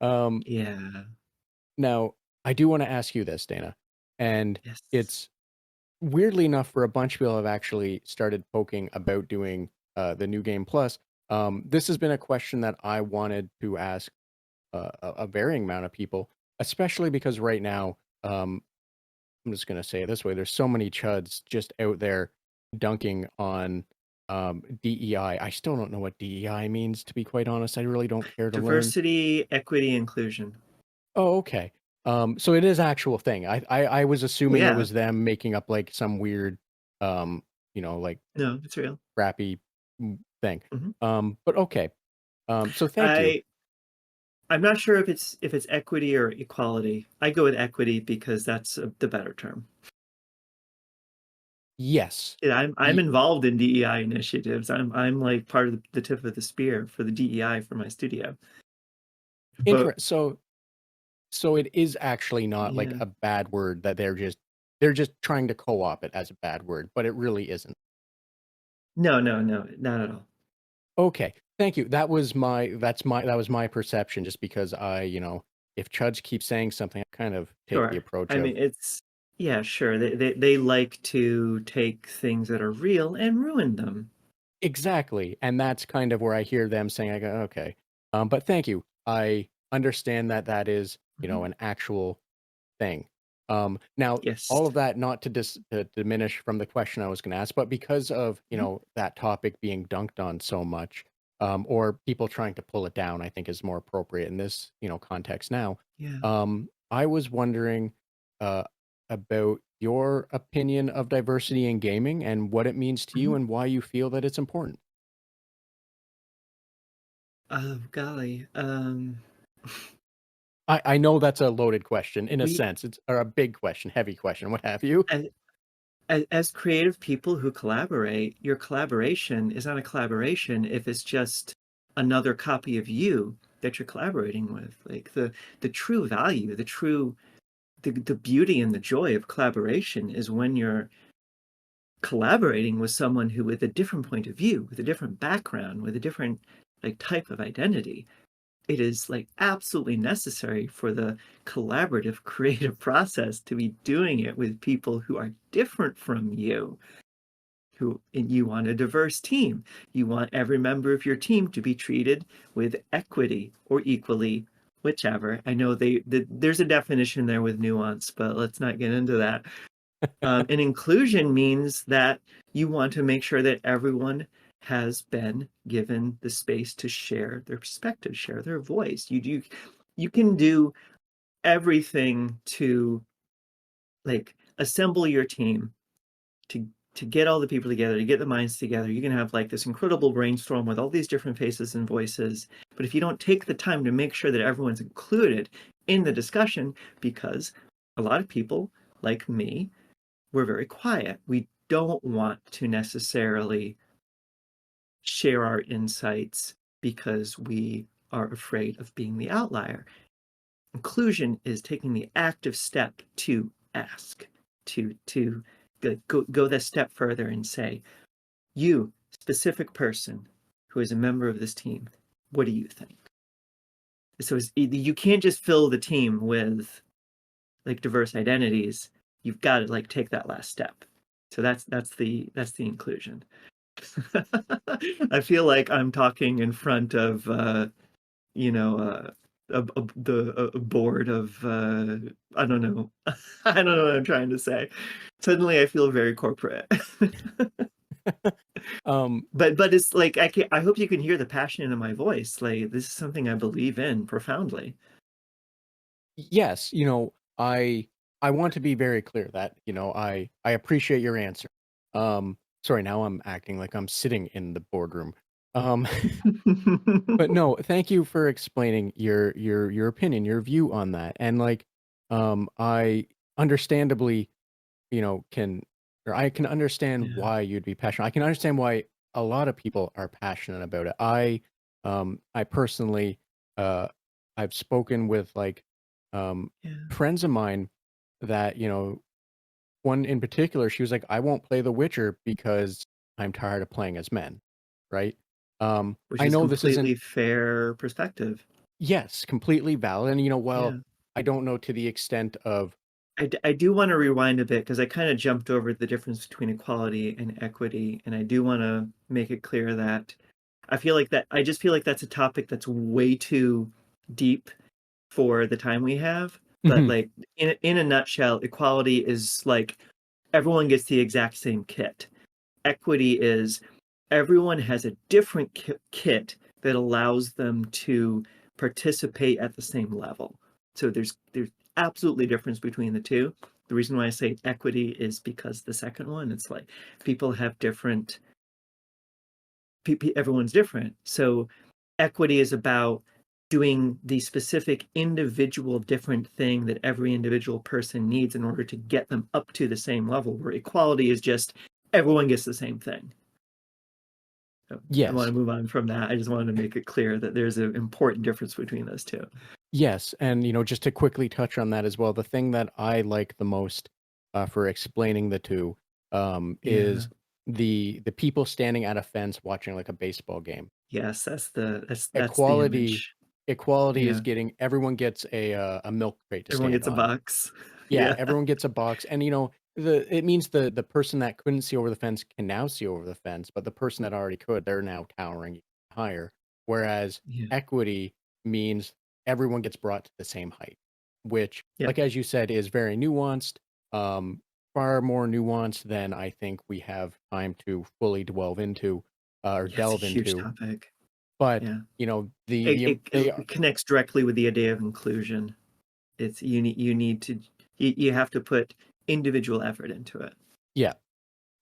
Um, Yeah. Now, I do want to ask you this, Dana, and Yes. it's weirdly enough, for a bunch of people have actually started poking about doing the new game plus. This has been a question that I wanted to ask a varying amount of people, especially because right now, I'm just going to say it this way: there's so many chuds just out there dunking on DEI. I still don't know what DEI means, to be quite honest. I really don't care to learn. Diversity, equity, inclusion. Oh, okay. So it is actual thing. I was Oh, assuming it yeah. was them making up like some weird, like No, it's real. crappy thing. Mhm. But okay. So thank you. I I'm not sure if it's equity or equality. I go with equity because that's the better term. Yes. Yeah, I'm involved in DEI initiatives. I'm like part of the tip of the spear for the DEI for my studio. But Interest. So it is actually not like yeah. a bad word that they're just trying to co-op it as a bad word, but it really isn't. No, no, no, not at all. Okay. Thank you. That was my perception, just because if Chuds keeps saying something, I kind of take the Sure. approach I of mean, it's yeah, sure. They like to take things that are real and ruin them. exactly. And that's kind of where I hear them saying, I go, okay. But thank you. I understand that that is, Mhm. an actual thing. Now, Yes. all of that not to diminish from the question I was going to ask, but because of Mhm. that topic being dunked on so much, or people trying to pull it down, I think is more appropriate in this context now. Yeah. I was wondering uh, about your opinion of diversity in gaming and what it means to you Mhm. and why you feel that it's important. Oh, golly. I know that's a loaded question in a We sense, it's or a big question, heavy question, what have you. as, as creative people who collaborate, your collaboration is not a collaboration if it's just another copy of you that you're collaborating with. Like the true value, the beauty and the joy of collaboration is when you're collaborating with someone who with a different point of view, with a different background, with a different like type of identity, it is like absolutely necessary for the collaborative creative process to be doing it with people who are different from you. And you want a diverse team. You want every member of your team to be treated with equity or equally, whichever. I know there's a definition there with nuance, but let's not get into that. And inclusion means that you want to make sure that everyone has been given the space to share their perspective, share their voice. You can do everything to like assemble your team to get all the people together, to get the minds together. You can have like this incredible brainstorm with all these different faces and voices. But if you don't take the time to make sure that everyone's included in the discussion, because a lot of people like me, we're very quiet. We don't want to necessarily share our insights because we are afraid of being the outlier. Inclusion is taking the active step to ask, to go that step further and say, you, specific person who is a member of this team, what do you think? So you can't just fill the team with like diverse identities. You've got to like take that last step. So that's the inclusion. I feel like I'm talking in front of you know a board of I don't know. I don't know what I'm trying to say. Suddenly I feel very corporate. But it's like I hope you can hear the passion in my voice. Like this is something I believe in profoundly. Yes, I want to be very clear that, I appreciate your answer. Sorry, now I'm acting like I'm sitting in the boardroom. Um, but no, thank you for explaining your opinion, your view on that. And like, I understandably, can or I can understand Yeah, why you'd be passionate. I can understand why a lot of people are passionate about it. I personally, uh, I've spoken with like yeah, friends of mine that, one in particular, she was like, I won't play The Witcher because I'm tired of playing as men. Right. which I is know this isn't, completely fair perspective. yes, completely valid. And, while Yeah. I don't know to the extent of, I do want to rewind a bit because I kind of jumped over the difference between equality and equity, and I do want to make it clear that I just feel like that's a topic that's way too deep for the time we have. But Mhm. like in a nutshell, equality is like everyone gets the exact same kit. Equity is everyone has a different kit that allows them to participate at the same level. So there's absolutely difference between the two. The reason why I say equity is because the second one, it's like people have different, everyone's different. So equity is about doing the specific individual different thing that every individual person needs in order to get them up to the same level, where equality is just everyone gets the same thing. So I want Yes. to move on from that. I just wanted to make it clear that there's an important difference between those two. Yes, and just to quickly touch on that as well, the thing that I like the most for explaining the two Yeah. is the people standing at a fence watching like a baseball game. Yes, that's the Equality, image. equality is Yeah. getting everyone gets a milk crate to Everyone stand gets a on. box. Yeah, Yeah. everyone gets a box, and it means the person that couldn't see over the fence can now see over the fence, but the person that already could, they're now towering higher. Whereas Yeah. equity means everyone gets brought to the same height, which, Yeah. like as you said, is very nuanced, um, far more nuanced than I think we have time to fully delve into or Yeah, it's a delve huge into. topic. But Yeah. they It connects directly with the idea of inclusion. It's you need to you have to put individual effort into it. yeah.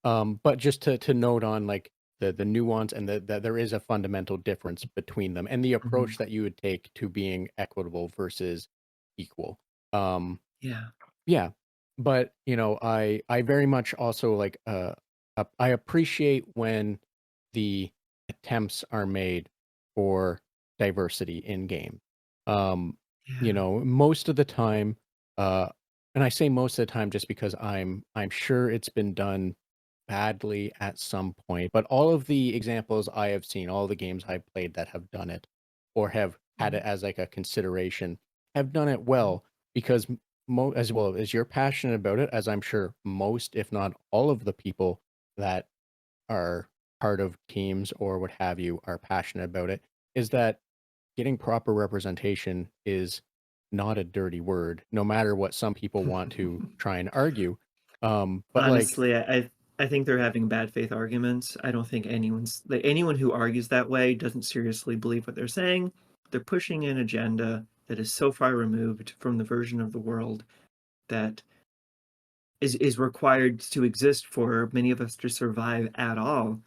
But just to note on like the nuance and that there is a fundamental difference between them and the Mhm. approach that you would take to being equitable versus equal. Um, Yeah. yeah, but I very much also like I appreciate when the attempts are made for diversity in game. Um, Yeah. most of the time, uh, and I say most of the time just because I'm sure it's been done badly at some point, but all of the examples I have seen, all the games I've played that have done it or have had it Mhm. as like a consideration have done it Mhm. well because as well as you're passionate about it, as I'm sure most, if not all of the people that are part of teams or what have you are passionate about it, is that getting proper representation is not a dirty word, no matter what some people want to try and argue. But like, Honestly, I think they're having bad faith arguments. I don't think anyone's like anyone who argues that way doesn't seriously believe what they're saying. They're pushing an agenda that is so far removed from the version of the world that is required to exist for many of us to survive at all.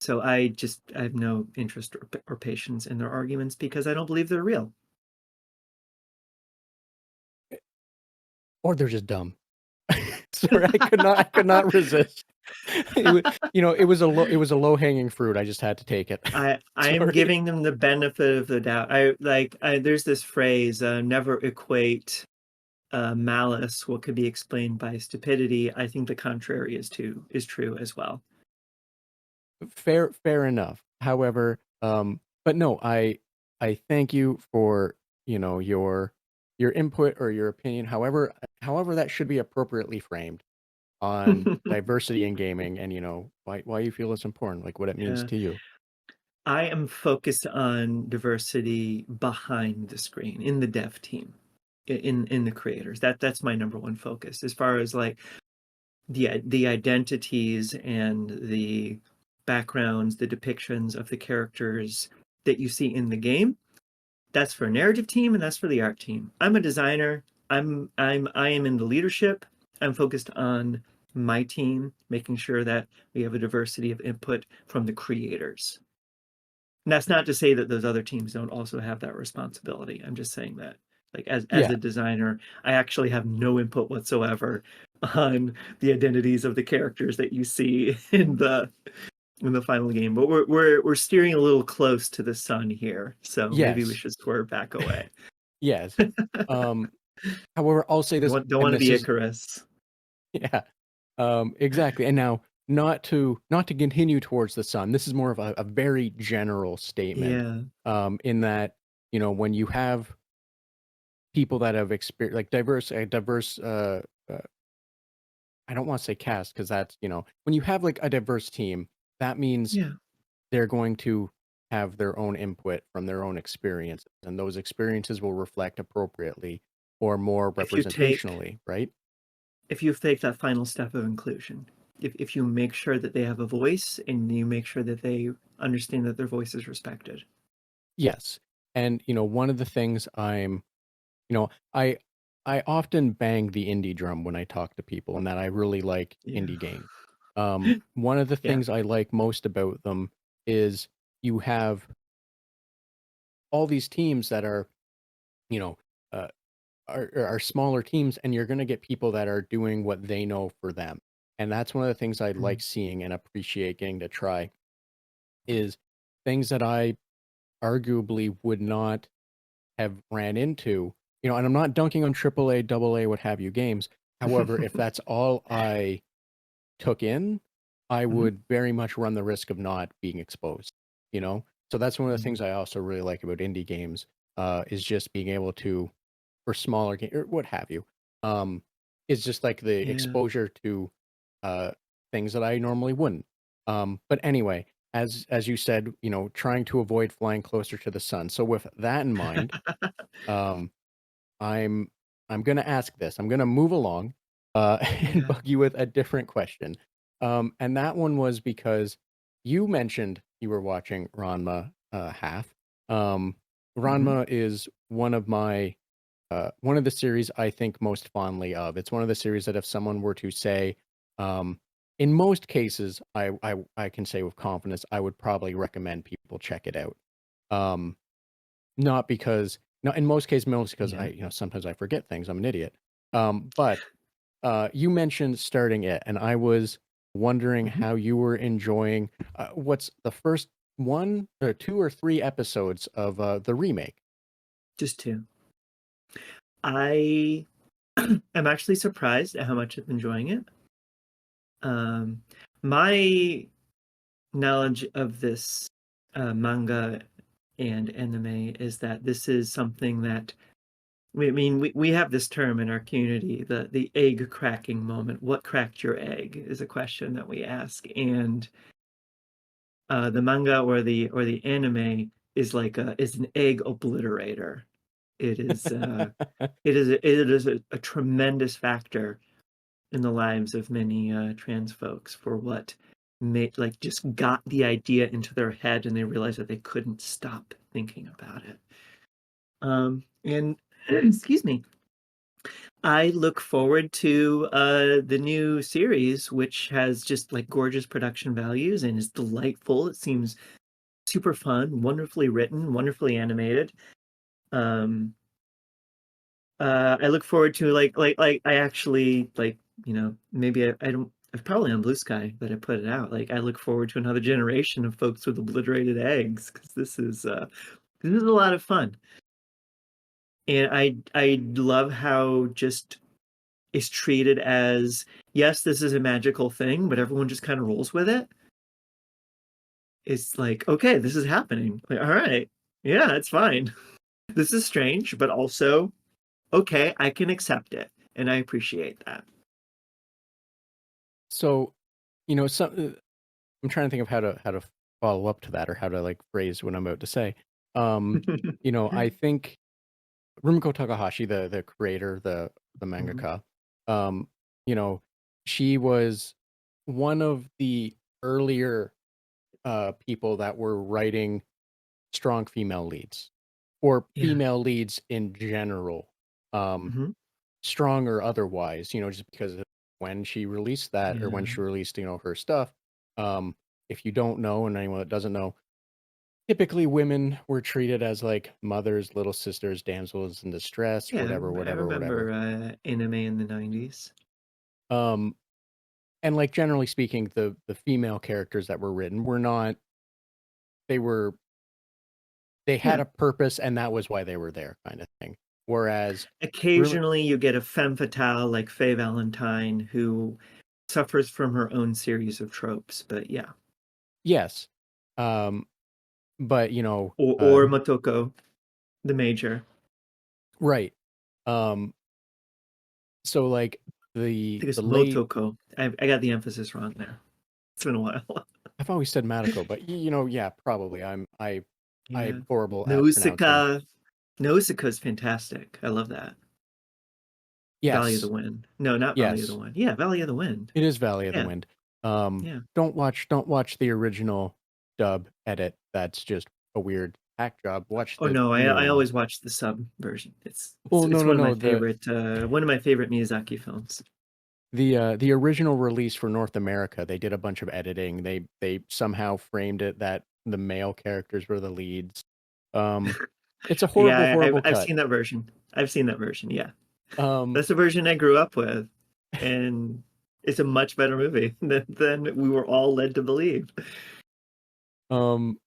So I have no interest or patience in their arguments because I don't believe they're real. or they're just dumb. Sorry, I could not resist. It was a low hanging fruit. I just had to take it. I am Sorry. giving them the benefit of the doubt. There's this phrase, never equate malice what could be explained by stupidity. I think the contrary is true as well. Fair enough. However, but no, I thank you for, your input or your opinion, however that should be appropriately framed on diversity in gaming and, why you feel it's important, like what it means Yeah. to you. I am focused on diversity behind the screen in the dev team, in the creators. That's my number one focus as far as like the identities and the backgrounds, the depictions of the characters that you see in the game. That's for a narrative team and that's for the art team. I'm a designer. I am in the leadership. I'm focused on my team, making sure that we have a diversity of input from the creators. And that's not to say that those other teams don't also have that responsibility. I'm just saying that, like, as Yeah. a designer, I actually have no input whatsoever on the identities of the characters that you see in the final game. But we're steering a little close to the sun here, so maybe we Yes. should swerve back away. Yes. Um, However, I'll say this, Don't and want to this be is Icarus. yeah, exactly. And now, not to continue towards the sun. This is more of a very general statement, Yeah, in that when you have people that have experience like diverse. Uh, I don't want to say cast because that's when you have like a diverse team, that means yeah. they're going to have their own input from their own experiences, and those experiences will reflect appropriately or more If you take representationally, right? if you take that final step of inclusion, if you make sure that they have a voice and you make sure that they understand that their voice is respected. Yes. And one of the things you know, I I often bang the indie drum when I talk to people and that I really like Yeah. indie games. One of the Yeah. things I like most about them is you have all these teams that are, you know, uh, are smaller teams, and you're going to get people that are doing what they know for them. And that's one of the things I Mhm. like seeing and appreciate getting to try is things that I arguably would not have ran into, and I'm not dunking on AAA, AA, what have you games. However, if that's all I took in, I Mhm. would very much run the risk of not being exposed, you know? So that's one of the Mhm. things I also really like about indie games, is just being able to, for smaller game or what have you, um, is just like the Yeah. exposure to uh, things that I normally wouldn't. But anyway, as you said, trying to avoid flying closer to the sun. So with that in mind, um, I'm I'm gonna ask this. I'm gonna move along, and Yeah. bug you with a different question. And that one was because you mentioned you were watching Ranma half. Um, Mhm. Ranma is one of the series I think most fondly of. It's one of the series that if someone were to say, um, in most cases, I can say with confidence, I would probably recommend people check it out. Um, not because no, in most cases, mostly because Yeah. sometimes I forget things. I'm an idiot. But you mentioned starting it, and I was wondering Mhm. how you were enjoying what's the first one or two or three episodes of the remake. Just two. I am actually surprised at how much I'm enjoying it. Um, My knowledge of this manga and anime is that this is something that we have this term in our community, the egg cracking moment. What cracked your egg is a question that we ask, and the manga or the anime is is an egg obliterator. It is a tremendous factor in the lives of many trans folks for what made just got the idea into their head and they realized that they couldn't stop thinking about it. And excuse me, I look forward to the new series, which has just like gorgeous production values and is delightful. It seems super fun, wonderfully written, wonderfully animated. Um, I look forward to I actually maybe I don't. It's probably on Blue Sky that I put it out. Like I look forward to another generation of folks with obliterated eggs because this is a lot of fun, and I love how just it's treated as, yes, this is a magical thing, but everyone just kind of rolls with it. It's like, okay, this is happening. Like, all right, yeah, it's fine. This is strange, but also okay, I can accept it, and I appreciate that. So, I'm trying to think of how to follow up to that or how to like phrase what I'm about to say. Um, I think Rumiko Takahashi, the creator, the Mhm. mangaka, um, you know, she was one of the earlier people that were writing strong female leads or Yeah. female leads in general, um, Mhm. strong or otherwise. Just because of when she released that or when Yeah. she released her stuff. Um, if you don't know, and anyone that doesn't know, typically women were treated as like mothers, little sisters, damsels in distress, Yeah, whatever, I whatever, remember whatever. anime in the 90s. Um, and like generally speaking, the female characters that were written were not. They were they had Yeah. a purpose, and that was why they were there, kind of thing. Whereas, Ru- Occasionally you get a femme fatale like Faye Valentine who suffers from her own series of tropes, but yeah. yes, um, but Or Motoko, the major. right. Um, so like I the think it's the late, Motoko. I got the emphasis wrong there. It's been a while. I've always said Madako, but yeah, probably Yeah. I'm horrible at pronouncing. Nausicaa. Nausicaa's fantastic. I love that. Valley of the Yes, Wind. No, not Valley of the yes, Wind. Yeah, Valley of the Wind. it is Valley of the Yeah, Wind. yeah. Don't watch the original dub edit. That's just a weird hack job. Watch Oh the no, I newer one. always watch the sub version. It's Well, no, it's no, one of my no. favorite Miyazaki films. The original release for North America, they did a bunch of editing. They somehow framed it that the male characters were the leads. Um, it's a horrible, Yeah, I've horrible I've cut. seen that version. I've seen that version. Yeah, Um, that's the version I grew up with, and it's a much better movie than we were all led to believe. um,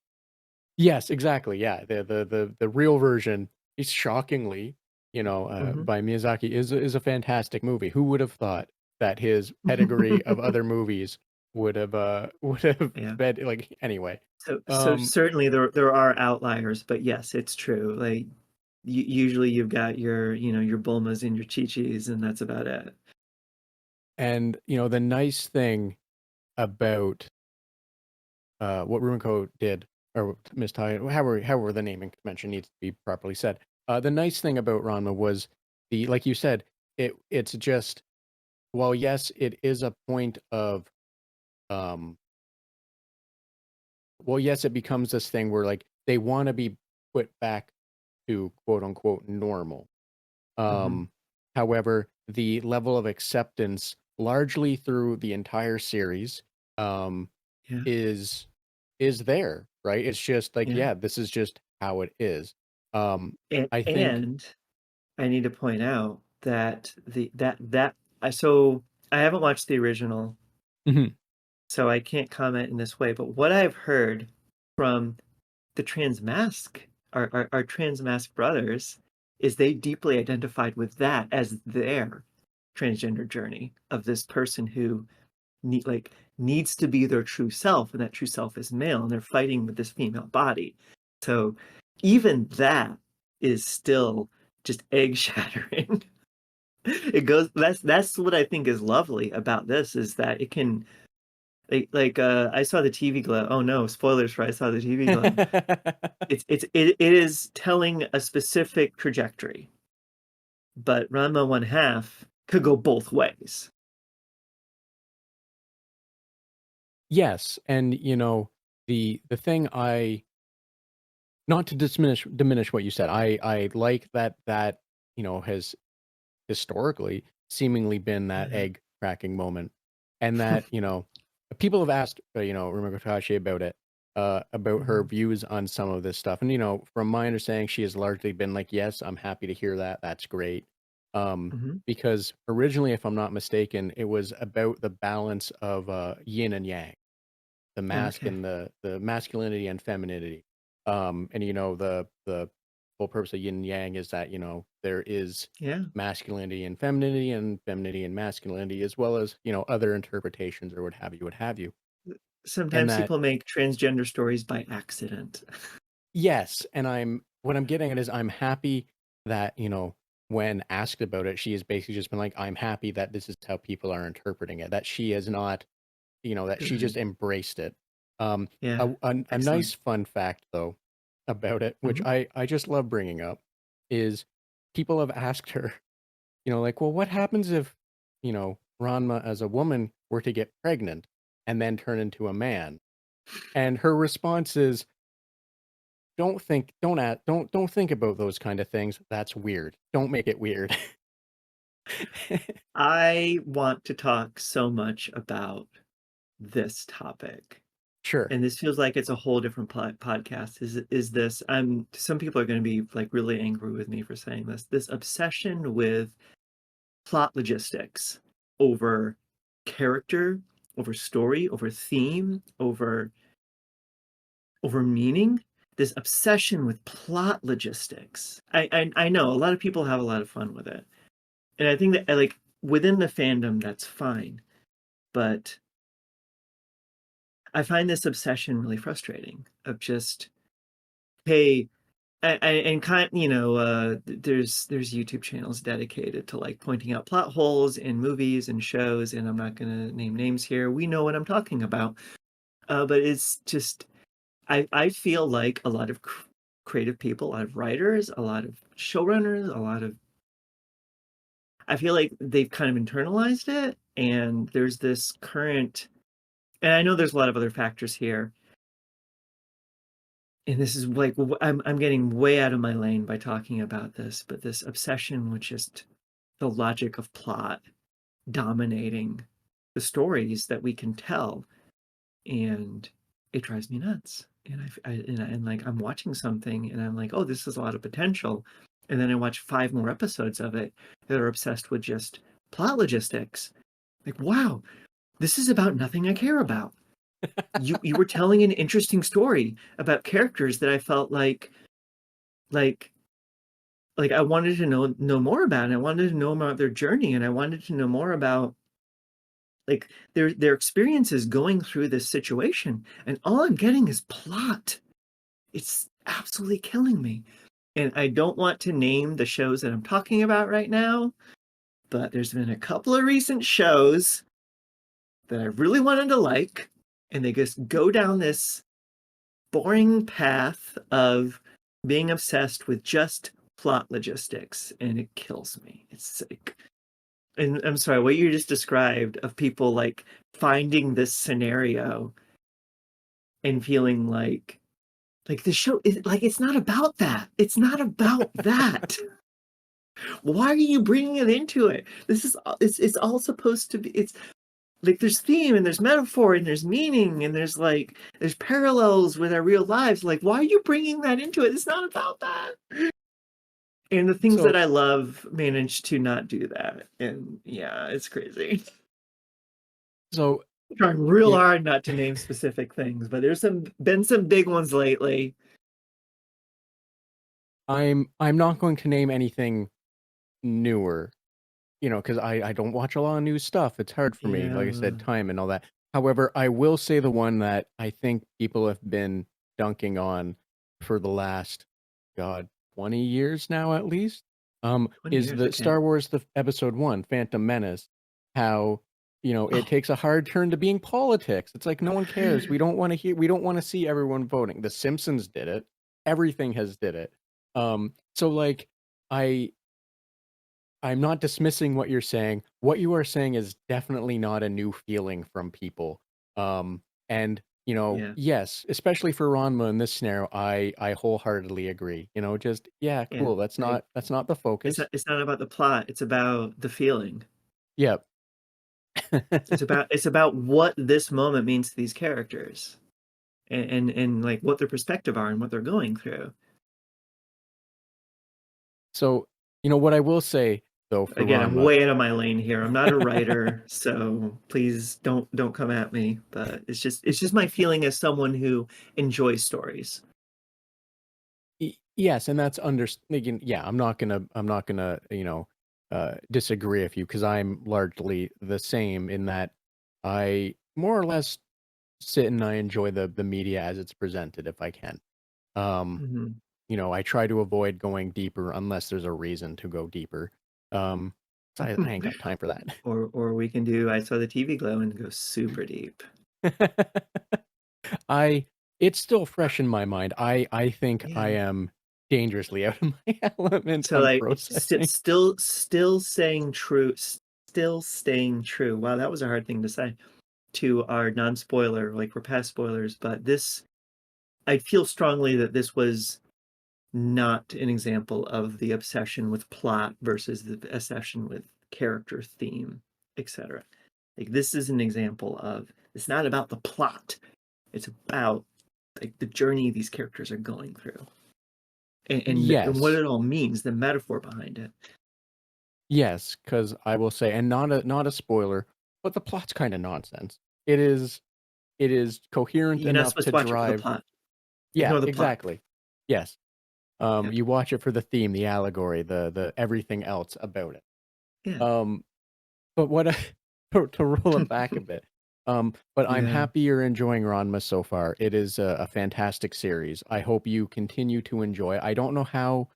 yes, exactly. Yeah, the real version is shockingly, Hmm. by Miyazaki is a fantastic movie. Who would have thought that his pedigree of other movies would have Yeah. been like anyway. So Um, certainly there are outliers, but yes, it's true. Like usually you've got your Bulmas and your Chi-Chis, and that's about it. and the nice thing about what Rumiko did, or Miss Tai, however the naming convention needs to be properly said. The nice thing about Ranma was like you said, it's just, well, yes, it is a point of, um, well, yes, it becomes this thing where like they want to be put back to quote unquote normal. Hmm. Um, However, the level of acceptance, largely through the entire series, um, Yeah. is is there, right? It's just like, Yeah. yeah, this is just how it is. I think, And I need to point out that so I haven't watched the original, Mhm, so I can't comment in this way, but what I've heard from the our trans mask brothers, is they deeply identified with that as their transgender journey of this person who needs to be their true self, and that true self is male, and they're fighting with this female body. So even that is still just egg shattering. It goes that's what I think is lovely about this, is that it can I saw the TV Glow. Oh no, spoilers for I saw the TV Glow. It is telling a specific trajectory, but Ranma one half could go both ways. Yes, and the thing not to diminish what you said. I like that has historically seemingly been that Yeah. egg cracking moment, and that people have asked Rumiko Takahashi about her Mhm. views on some of this stuff, and from my understanding, she has largely been like, yes, I'm happy to hear that, that's great. Mhm. Because originally, if I'm not mistaken, it was about the balance of yin and yang, the mask Okay. and the masculinity and femininity. And the whole purpose of yin and yang is that there is Yeah. masculinity and femininity and masculinity, as well as other interpretations or what have you. And Sometimes that, people make transgender stories by accident. yes, and what I'm getting at is I'm happy that when asked about it, she has basically just been like, I'm happy that this is how people are interpreting it, that she has not that she just Good. embraced it. Yeah. A Excellent. nice fun fact though about it, which Mhm. I just love bringing up, is people have asked her, like, well, what happens if Ranma as a woman were to get pregnant and then turn into a man? And her response is, don't think about those kind of things. That's weird. Don't make it weird. I want to talk so much about this topic, Sure. and this feels like it's a whole different podcast. Is this? Some people are going to be like really angry with me for saying this. This obsession with plot logistics over character, over story, over theme, over meaning. This obsession with plot logistics. I know a lot of people have a lot of fun with it, and I think that like within the fandom that's fine, but I find this obsession really frustrating of just, hey, and kind there's YouTube channels dedicated to like pointing out plot holes in movies and shows, and I'm not gonna name names here. We know what I'm talking about. But it's just I feel like a lot of creative people, a lot of writers, a lot of showrunners, a lot of I feel like they've kind of internalized it, and there's this current, and I know there's a lot of other factors here, and this is like I'm getting way out of my lane by talking about this, but this obsession with just the logic of plot dominating the stories that we can tell, and it drives me nuts. And like I'm watching something and I'm like, oh, this has a lot of potential, and then I watch 5 more episodes of it that are obsessed with just plot logistics. Like, wow, this is about nothing I care about. You were telling an interesting story about characters that I felt like I wanted to know more about, and I wanted to know about their journey, and I wanted to know more about like their experiences going through this situation, and all I'm getting is plot. It's absolutely killing me. And I don't want to name the shows that I'm talking about right now, but there's been a couple of recent shows that I really wanted to like, and they just go down this boring path of being obsessed with just plot logistics, and it kills me. It's like, and I'm sorry, what you just described of people like finding this scenario and feeling like the show is like it's not about that. It's not about that. Why are you bringing it into it? This is it's all supposed to be. It's like there's theme and there's metaphor and there's meaning and there's parallels with our real lives. Like, why are you bringing that into it? It's not about that. And the things that So I love manage to not do that. And yeah, it's crazy. so I'm trying real yeah, hard not to name specific things, but there's been some big ones lately. I'm not going to name anything newer. because I don't watch a lot of new stuff. It's hard for me, like I said, Yeah. time and all that. However, I will say the one that I think people have been dunking on for the last, God, 20 years now at least, 20 is years, the okay. Star Wars the Episode 1, Phantom Menace. How, it Oh. takes a hard turn to being politics. It's like no one cares. We don't want to see everyone voting. The Simpsons did it. Everything has did it. So like I I'm not dismissing what you're saying. What you are saying is definitely not a new feeling from people. And Yeah. yes, especially for Ranma in this scenario, I wholeheartedly agree. Just yeah, Yeah. cool. Like, That's not the focus. it's not about the plot, it's about the feeling. Yep. It's about what this moment means to these characters, and like what their perspective are and what they're going through. So, what I will say though for Again, I'm Ranma, way out of my lane here. I'm not a writer, so please don't come at me. But it's just my feeling as someone who enjoys stories. yes, and that's again, yeah, I'm not gonna, disagree with you because I'm largely the same in that I more or less sit and I enjoy the media as it's presented if I can. Um, Mhm. I try to avoid going deeper unless there's a reason to go deeper. Um, so I ain't got time for that. Or we can do I saw the TV glow and go super deep. I it's still fresh in my mind. I think I Yeah. am dangerously out of my element So on like processing. still staying true, still staying true. Wow, that was a hard thing to say to our non-spoiler, like we're past spoilers, but this I feel strongly that this was not an example of the obsession with plot versus the obsession with character theme, etc. Like this is an example of it's not about the plot. It's about like the journey these characters are going through. And what Yes. it all means, the metaphor behind it. Yes, because I will say, and not a spoiler, but the plot's kind of nonsense. It is coherent You're not enough supposed to to watch it for the drive. plot. Yeah, Ignore the plot. exactly. Yes. Yeah. You watch it for the theme, the allegory, the everything else about it. Yeah. Um, but what to roll it back a bit. But I'm Yeah. happy you're enjoying Ranma so far. It is a fantastic series. I hope you continue to enjoy. I don't know how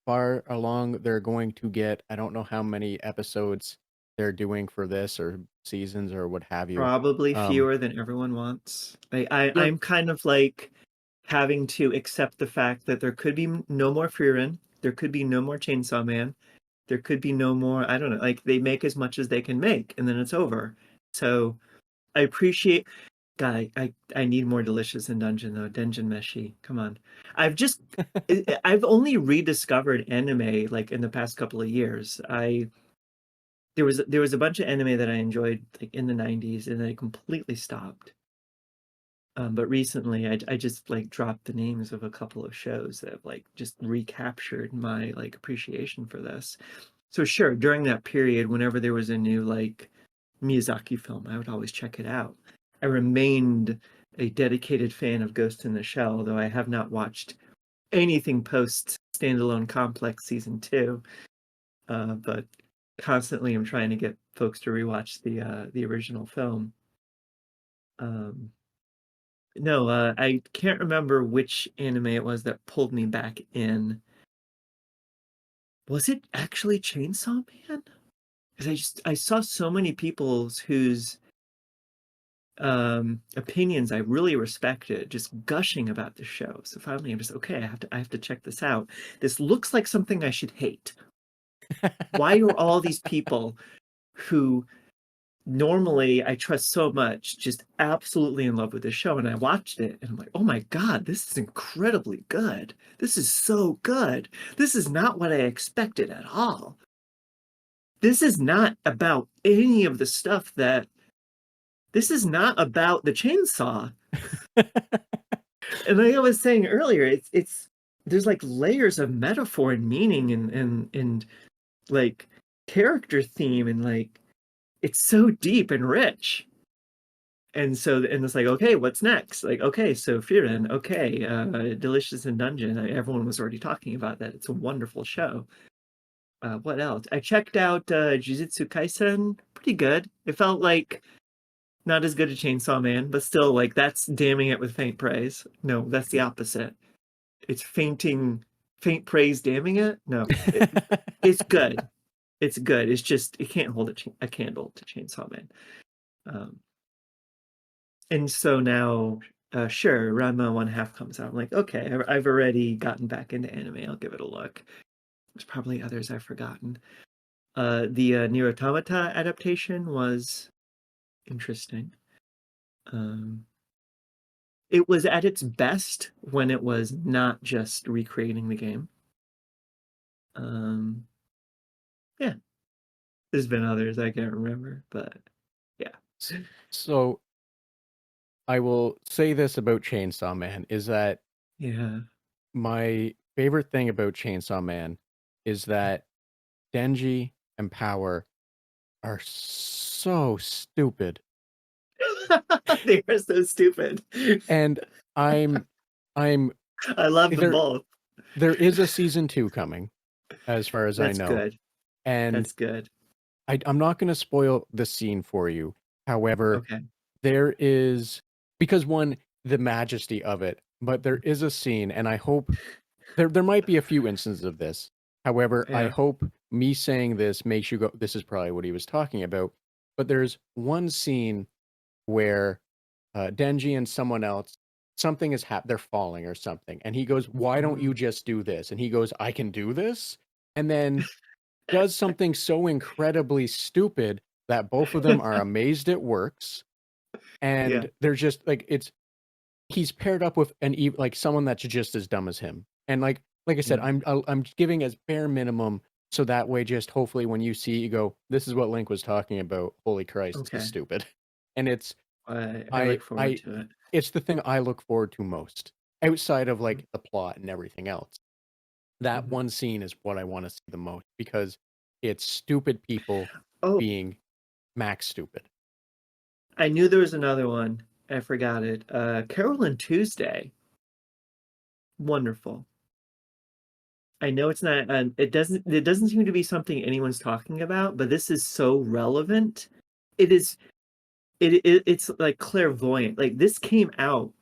far along they're going to get. I don't know how many episodes they're doing for this or seasons or what have you. Probably Um, fewer than everyone wants. yeah, I'm kind of like having to accept the fact that there could be no more Frieren, there could be no more Chainsaw Man, there could be no more, I don't know, like they make as much as they can make and then it's over. So I appreciate God, I need more Delicious in Dungeon though. Dungeon Meshi. Come on. I've just I've only rediscovered anime like in the past couple of years. I there was a bunch of anime that I enjoyed like in the 90s and I completely stopped. But recently I just like dropped the names of a couple of shows that have like just recaptured my like appreciation for this. So sure, during that period, whenever there was a new like Miyazaki film, I would always check it out. I remained a dedicated fan of Ghost in the Shell, though I have not watched anything post Standalone Complex season 2. But constantly I'm trying to get folks to rewatch the original film. Um, no, I can't remember which anime it was that pulled me back in. Was it actually Chainsaw Man? Because I saw so many people's whose opinions I really respected just gushing about the show. So finally I'm just okay, I have to check this out. This looks like something I should hate. Why are all these people who normally I trust so much just absolutely in love with this show? And I watched it and I'm like, oh my God, this is incredibly good. This is so good. This is not what I expected at all. This is not about any of the stuff that this is not about the chainsaw. And like I was saying earlier, it's there's like layers of metaphor and meaning and like character theme and like it's so deep and rich. And so and it's like, okay, what's next? Like, okay, so Frieren, okay, Delicious in Dungeon. Everyone was already talking about that. It's a wonderful show. What else? I checked out Jujutsu Kaisen. Pretty good. It felt like not as good as Chainsaw Man, but still, like, that's damning it with faint praise. No, that's the opposite. It's faint praise, damning it. No, it's good. It's good. It's just it can't hold a candle to Chainsaw Man. Um, and so now, sure, Ranma 1/2 comes out. I'm like, okay, I've already gotten back into anime. I'll give it a look. There's probably others I've forgotten. The Nier Automata adaptation was interesting. It was at its best when it was not just recreating the game. Yeah, there's been others I can't remember, but yeah. So I will say this about Chainsaw Man is that Yeah. my favorite thing about Chainsaw Man is that Denji and Power are so stupid. They are so stupid. And I'm I love them both. There is a season 2 coming, as far as I That's know. good. And That's good. I'm not going to spoil the scene for you. However, Okay. there is, because one, the majesty of it, but there is a scene, and I hope there might be a few instances of this. However, I Yeah. hope me saying this makes you go, this is probably what he was talking about. But there's one scene where Denji and someone else, something is they're falling or something. And he goes, "Why don't you just do this?" And he goes, "I can do this." And then does something so incredibly stupid that both of them are amazed it works. Yeah. And they're just like, he's paired up with like someone that's just as dumb as him. And like I said, Yeah. I'm giving as bare minimum, so that way just hopefully when you see it, you go, this is what Link was talking about. Holy Christ, this Okay. is stupid. And it's I look forward to it. it's the thing I look forward to most outside of like the plot and everything else. That one scene is what I want to see the most because it's stupid people Oh, being max stupid. I knew there was another one. I forgot it. Carol and Tuesday. Wonderful. I know it's not, it doesn't seem to be something anyone's talking about, but this is so relevant. It is, it's like clairvoyant. Like this came out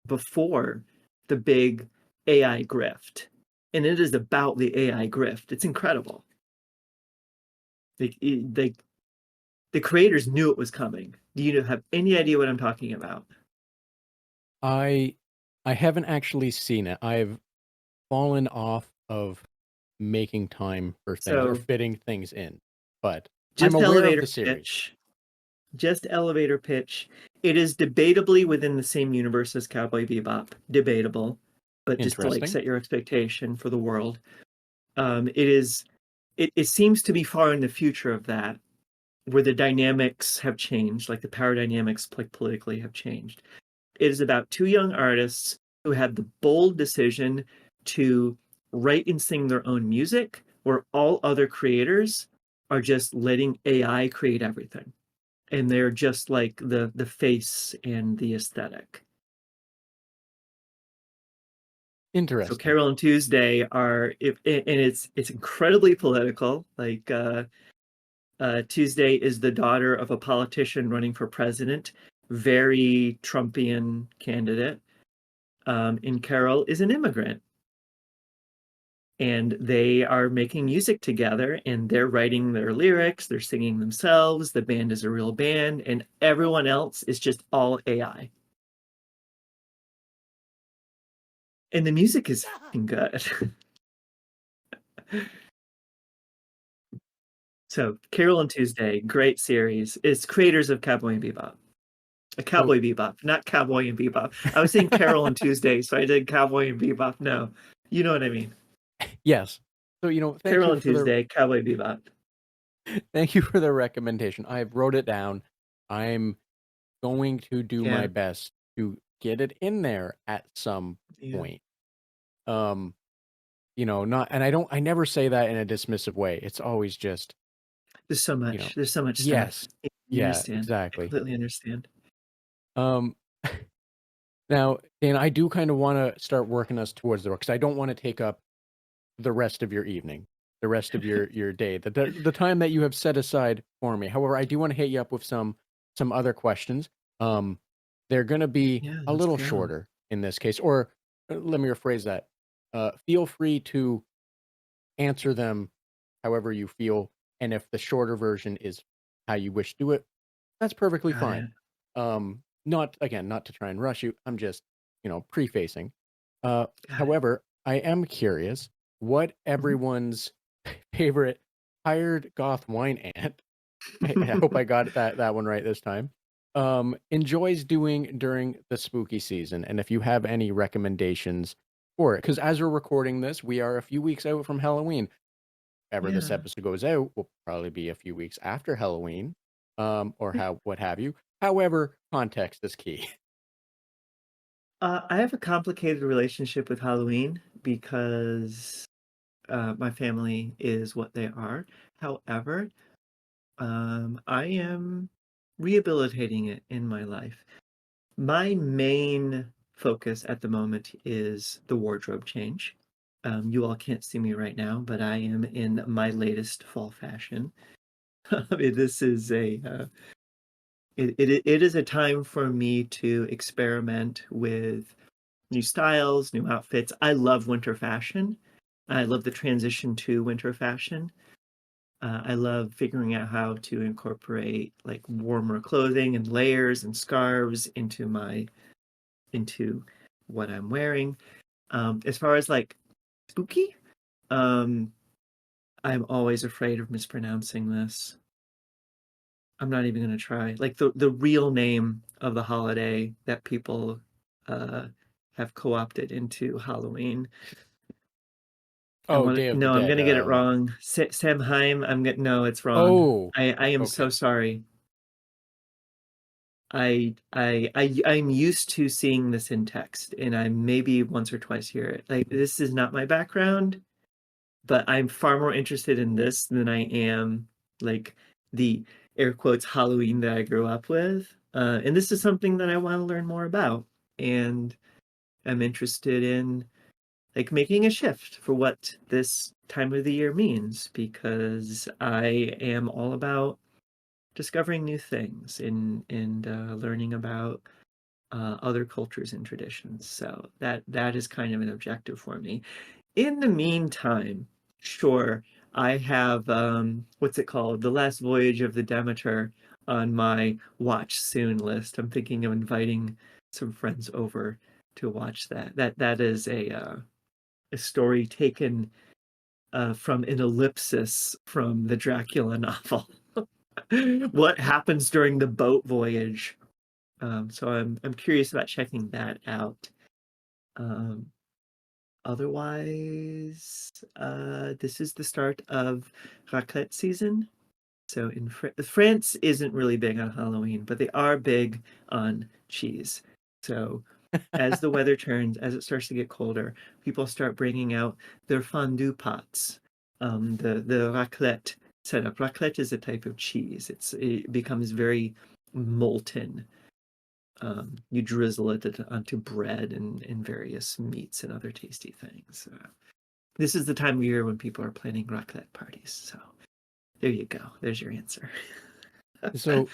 before the big AI grift, and it is about the AI grift. It's incredible. Like, the creators knew it was coming. Do you have any idea what I'm talking about? I haven't actually seen it. I've fallen off of making time for things or So fitting things in, but I'm just aware of elevator the series. pitch. Just elevator pitch. It is debatably within the same universe as Cowboy Bebop. Debatable, but just to like Interesting. set your expectation for the world. It is. It seems to be far in the future of that, where the dynamics have changed, like the power dynamics, like politically, have changed. It is about two young artists who had the bold decision to write and sing their own music, where all other creators are just letting AI create everything, and they're just like the face and the aesthetic. So Interesting. Carol and Tuesday are, and it's incredibly political. Like Tuesday is the daughter of a politician running for president, very Trumpian candidate. And Carol is an immigrant, and they are making music together, and they're writing their lyrics, they're singing themselves. The band is a real band, and everyone else is just all AI. And the music is good. So Carol and Tuesday, great series. It's creators of Cowboy and Bebop. A So Cowboy Bebop, not Cowboy and Bebop. I was saying Carol and Tuesday, so I did Cowboy and Bebop. No, you know what I mean. yes. So Carol and Tuesday, Cowboy Bebop. thank you for the recommendation. I wrote it down. I'm going to do my Yeah, best to get it in there at some yeah. point. Not, and I never say that in a dismissive way. It's always just, There's so you know, much. There's so much stuff. yes, You yeah, understand. I exactly. completely understand. Um, Now, Dan, I do kind of want to start working us towards the because I don't want to take up the rest of your evening. the rest of your day, the time that you have set aside for me. However, I do want to hit you up with some other questions. Um, they're going to be Yeah, a let's little go. shorter in this case, or let me rephrase that. Feel free to answer them however you feel, and if the shorter version is how you wish to do it, that's perfectly Got fine. it. Not again, not to try and rush you. I'm just, prefacing. Got it. However, I am curious what Mhm. everyone's favorite hired goth wine aunt. I hope I got that one right this time. Enjoys doing during the spooky season, and if you have any recommendations for it, because as we're recording this, we are a few weeks out from Halloween. Ever this Yeah. episode goes out, will probably be a few weeks after Halloween, or how what have you. However, context is key. I have a complicated relationship with Halloween because my family is what they are. However, I am rehabilitating it in my life. My main focus at the moment is the wardrobe change. You all can't see me right now, but I am in my latest fall fashion. I mean, this is it is a time for me to experiment with new styles, new outfits. I love winter fashion. I love the transition to winter fashion. I love figuring out how to incorporate like warmer clothing and layers and scarves into what I'm wearing. As far as like spooky, um, I'm always afraid of mispronouncing this. I'm not even gonna try. Like the real name of the holiday that people uh have co-opted into Halloween. I Oh, want Day to of the no, I'm Dead. gonna get it wrong. Samhain. No, it's wrong. Oh, I am so okay. sorry. I'm used to seeing this in text, and I maybe once or twice hear it. Like this is not my background, but I'm far more interested in this than I am like the air quotes Halloween that I grew up with. And this is something that I want to learn more about, and I'm interested in like making a shift for what this time of the year means because I am all about discovering new things and learning about other cultures and traditions. So that is kind of an objective for me. In the meantime, sure, I have what's it called? The Last Voyage of the Demeter on my watch soon list. I'm thinking of inviting some friends over to watch that. That is a story taken from an ellipsis from the Dracula novel. What happens during the boat voyage? So I'm curious about checking that out. Um, Otherwise, this is the start of raclette season. So in France isn't really big on Halloween, but they are big on cheese. So as the weather turns, as it starts to get colder, people start bringing out their fondue pots. The raclette setup. Raclette is a type of cheese. It becomes very molten. You drizzle it onto bread and various meats and other tasty things. This is the time of year when people are planning raclette parties. So there you go. There's your answer. So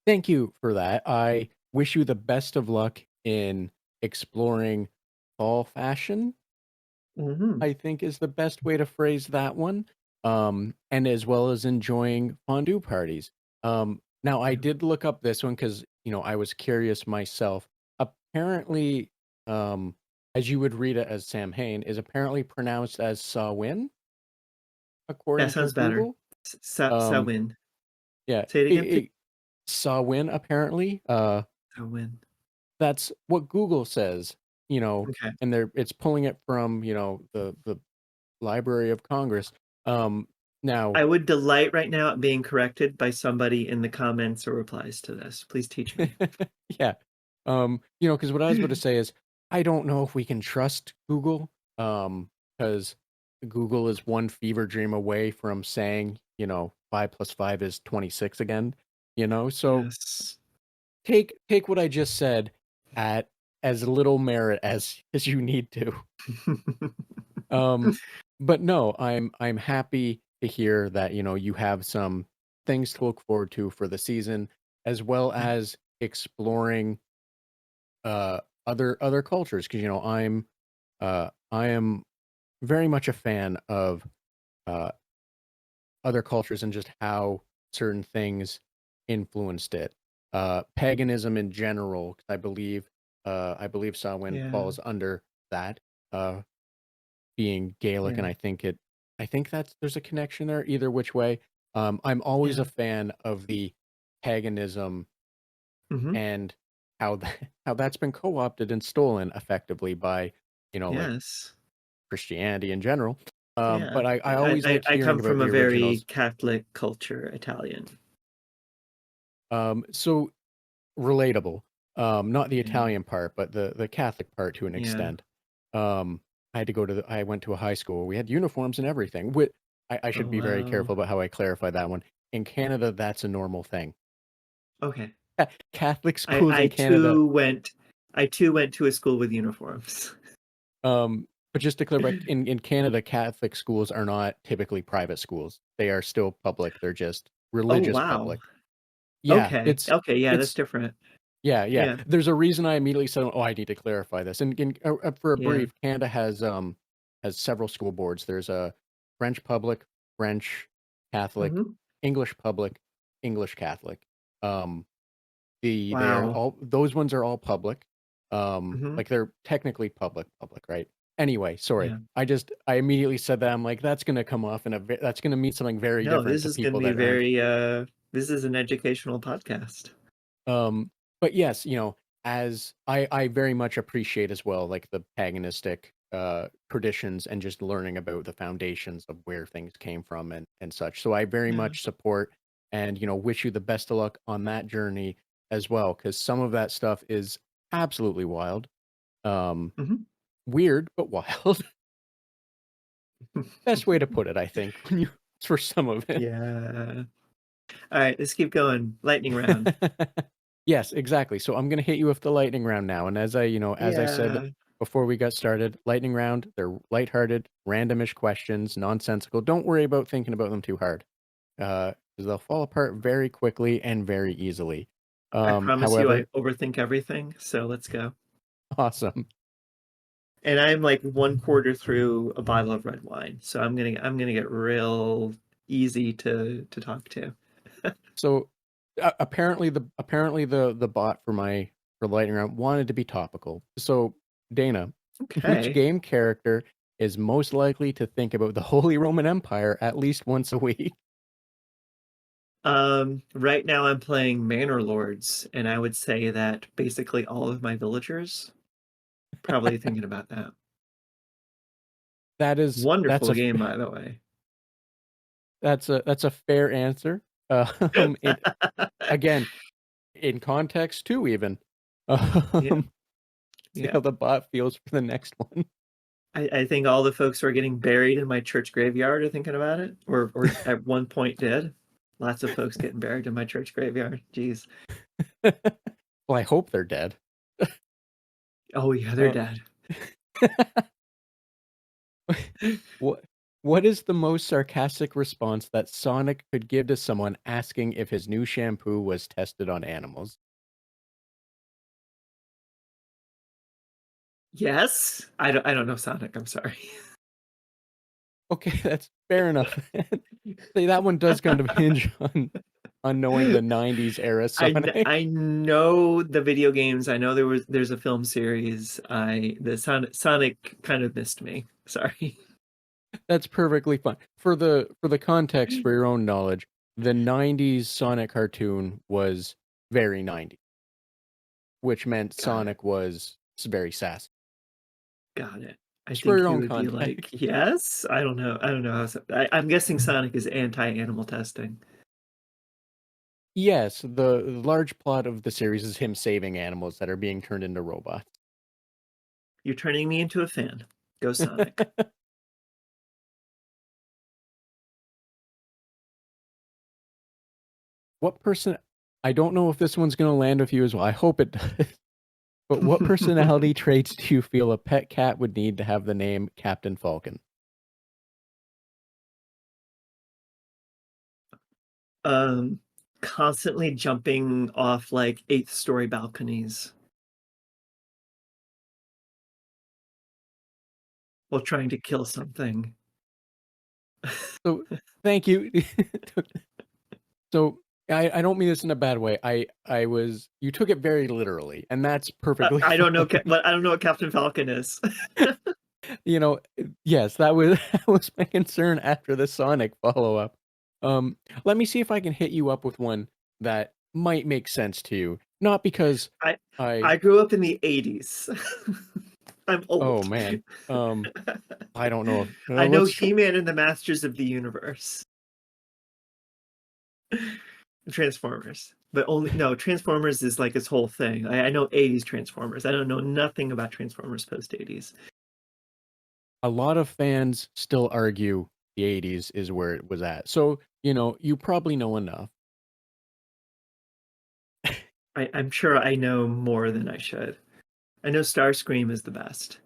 thank you for that. I wish you the best of luck in exploring fall fashion, Hmm. I think is the best way to phrase that one. And as well as enjoying fondue parties. Now I Yeah. did look up this one because I was curious myself. Apparently, as you would read it as Sam Hain, is apparently pronounced as Sawin, That according to sounds better. Google. Um, Sawin. yeah, Say it again, please. Sawin apparently. Sawin. That's what Google says. Okay. And it's pulling it from the Library of Congress. Um, now, I would delight right now at being corrected by somebody in the comments or replies to this. Please teach me. yeah, because what I was about to say is I don't know if we can trust Google, because Google is one fever dream away from saying 5 + 5 is 26 again. So Yes. take what I just said at as little merit as you need to. Um, but no, I'm happy to hear that, you have some things to look forward to for the season, as well Yeah. as exploring other cultures. Because I am very much a fan of uh other cultures and just how certain things influenced it. Paganism in general, 'cause I believe Samhain Yeah. falls under that. Uh, being Gaelic, and Yeah. I think that's there's a connection there either which way. I'm always Yeah. a fan of the paganism Hmm. and how how that's been co-opted and stolen effectively by, like Yes. Christianity in general. Yeah. But I always like I hearing come about from a the very originals. Catholic culture, Italian. So relatable. Not the Yeah. Italian part, but the Catholic part to an Yeah. extent. I went to a high school. We had uniforms and everything. I Oh, should be very wow. careful about how I clarify that one. In Canada, that's a normal thing. Okay. Catholic I schools I in Canada. too went I too went to a school with uniforms. But just to clarify, in Canada, Catholic schools are not typically private schools. They are still public. They're just Oh, religious wow. public. Yeah, Okay. it's Okay, yeah, that's it's different. Yeah, yeah. Yeah. There's a reason I immediately said, "Oh, I need to clarify this." And for a Yeah. brief, Canada has several school boards. There's a French public, French Catholic, Mhm. English public, English Catholic. Um, they are Wow. all those ones are all public. Mhm. Like they're technically public, right? Anyway, sorry. Yeah. I immediately said that. I'm like, that's gonna come off that's gonna mean something very No, different this to is gonna people be that aren't. very, this is an educational podcast. Um, but yes, as I very much appreciate as well, like the paganistic traditions and just learning about the foundations of where things came from and such. So I very Yeah. much support and wish you the best of luck on that journey as well, because some of that stuff is absolutely wild. Um, Mhm. weird, but wild. Best way to put it, I think, when you for some of it. Yeah. Alright, let's keep going. Lightning round. Yes, exactly. So I'm gonna hit you with the lightning round now. And as I said Yeah. before we got started, lightning round, they're lighthearted, randomish questions, nonsensical. Don't worry about thinking about them too hard. 'Cause they'll fall apart very quickly and very easily. I promise you I However, overthink everything, so let's go. awesome. And I'm like 1/4 through a bottle of red wine, so I'm gonna get real easy to talk to. So apparently the bot for lightning round wanted to be topical. So Dana, which Okay. game character is most likely to think about the Holy Roman Empire at least once a week? Right now I'm playing Manor Lords, and I would say that basically all of my villagers probably thinking about that. That is that's Wonderful a game, by the way. that's a fair answer. It again in context too, even. Yeah, Um, see yeah. how the bot feels for the next one. I think all the folks who are getting buried in my church graveyard are thinking about it, or at one point did. Lots of folks getting buried in my church graveyard. Jeez. Well, I hope they're dead. Oh yeah, they're Uh, dead. what what is the most sarcastic response that Sonic could give to someone asking if his new shampoo was tested on animals? Yes? I don't know Sonic, I'm sorry. Okay, that's fair enough. See, that one does kind of hinge on knowing the '90s era Sonic. I know the video games, I know there's a film series, the Sonic kind of missed me, sorry. That's perfectly fine. For the context, for your own knowledge, the '90s Sonic cartoon was very '90s, which meant Got it, Sonic was very sassy. got it. I Just for think your he own would be context. like, "Yes?" I don't know how I'm guessing Sonic is anti-animal testing. Yes, the large plot of the series is him saving animals that are being turned into robots. You're turning me into a fan. Go Sonic. What person I don't know if this one's gonna land with you as well. I hope it does. But what personality traits do you feel a pet cat would need to have the name Captain Falcon? Um, constantly jumping off like 8th-story balconies while trying to kill something. So thank you. So I don't mean this in a bad way. You took it very literally, and that's perfectly I don't know fine. what I don't know what Captain Falcon is. You know, yes, that was that was my concern after the Sonic follow-up. Let me see if I can hit you up with one that might make sense to you. Not because I I I grew up in the 80s. I'm oh old. man. I don't know if I know let's try. He-Man and the Masters of the Universe. Transformers. But only no, Transformers is like its whole thing. I know 80s Transformers. I don't know nothing about Transformers post 80s. A lot of fans still argue the 80s is where it was at. So, you probably know enough. I'm sure I know more than I should. I know Starscream is the best.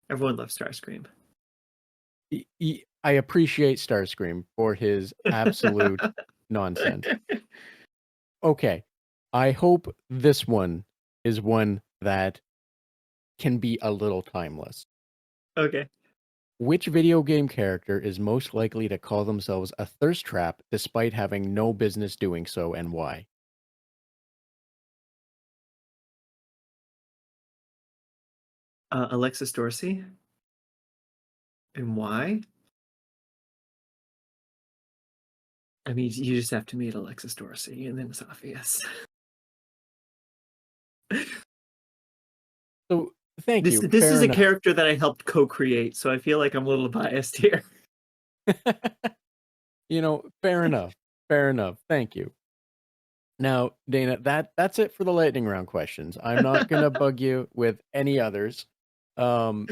Everyone loves Starscream. I appreciate Starscream for his absolute nonsense. Okay. I hope this one is one that can be a little timeless. Okay. Which video game character is most likely to call themselves a thirst trap despite having no business doing so, and why? Alexis Dorsey. And why? I mean, you just have to meet Alexis Dorsey, and then it's obvious. So, thank This you. this Fair is a enough. character that I helped co-create, so I feel like I'm a little biased here. Fair enough. Fair enough. Thank you. Now, Dana, that's it for the lightning round questions. I'm not gonna bug you with any others. Um,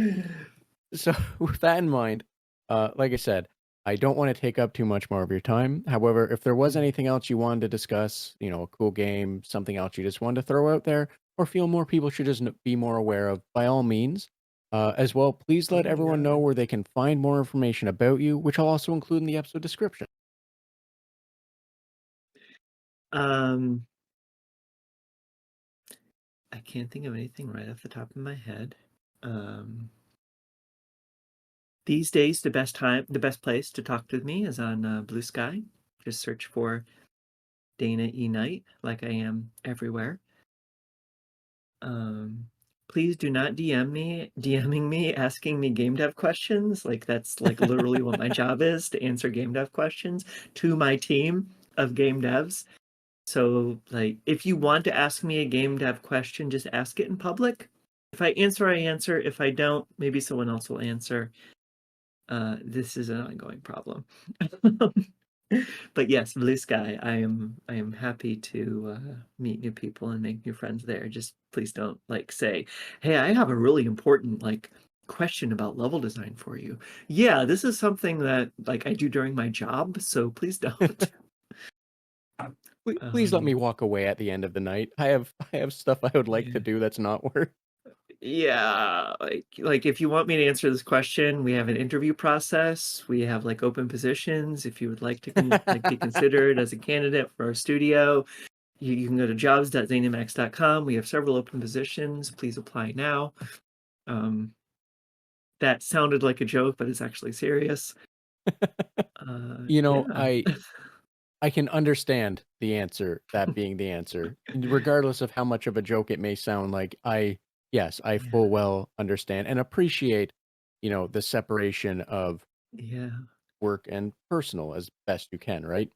so with that in mind, like I said, I don't want to take up too much more of your time. However, if there was anything else you wanted to discuss, a cool game, something else you just wanted to throw out there, or feel more people should just be more aware of, by all means. As well, please Oh let my everyone know god. where they can find more information about you, which I'll also include in the episode description. Um, I can't think of anything right off the top of my head. These days, the best place to talk to me is on Blue Sky. Just search for Dana E. Knight, like I am everywhere. Please do not DMing me asking me game dev questions. Like that's like literally what my job is, to answer game dev questions to my team of game devs. So like if you want to ask me a game dev question, just ask it in public. If I answer, I answer. If I don't, maybe someone else will answer. This is an ongoing problem. But yes, Blue Sky. I am happy to meet new people and make new friends there. Just please don't like say, "Hey, I have a really important like question about level design for you." Yeah, this is something that like I do during my job, so please don't. Please let me Um, walk away at the end of the night. I have stuff I would like to yeah. do that's not work. Yeah, like if you want me to answer this question, we have an interview process. We have like open positions. If you would like to like be considered as a candidate for our studio, you can go to jobs.zenimax.com. We have several open positions. Please apply now. Um, that sounded like a joke, but it's actually serious. You know, Yeah, I can understand the answer, that being the answer, regardless of how much of a joke it may sound like. Yes, I yeah, full well understand and appreciate, the separation of yeah. work and personal as best you can, right?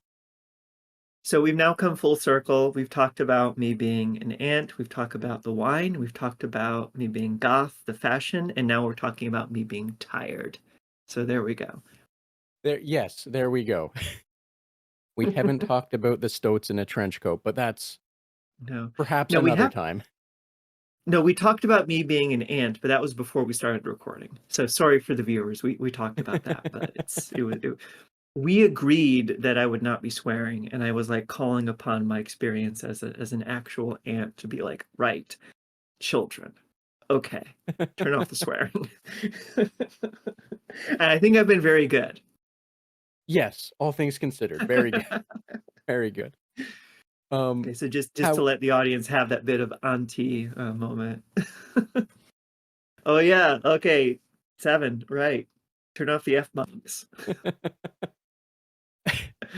So we've now come full circle. We've talked about me being an ant. We've talked about the wine. We've talked about me being goth, the fashion, and now we're talking about me being tired. So there we go. Yes, there we go. We haven't talked about the stoats in a trench coat, but that's No, perhaps no, we another have time. no. We talked about me being an ant, but that was before we started recording. So sorry for the viewers. We talked about that, but we agreed that I would not be swearing, and I was like calling upon my experience as an actual ant to be like, right, children. Okay, turn off the swearing. And I think I've been very good. Yes, all things considered, very good. Very good. Okay, so just to How let the audience have that bit of auntie moment. Oh yeah, okay, 7, right. Turn off the F-bombs.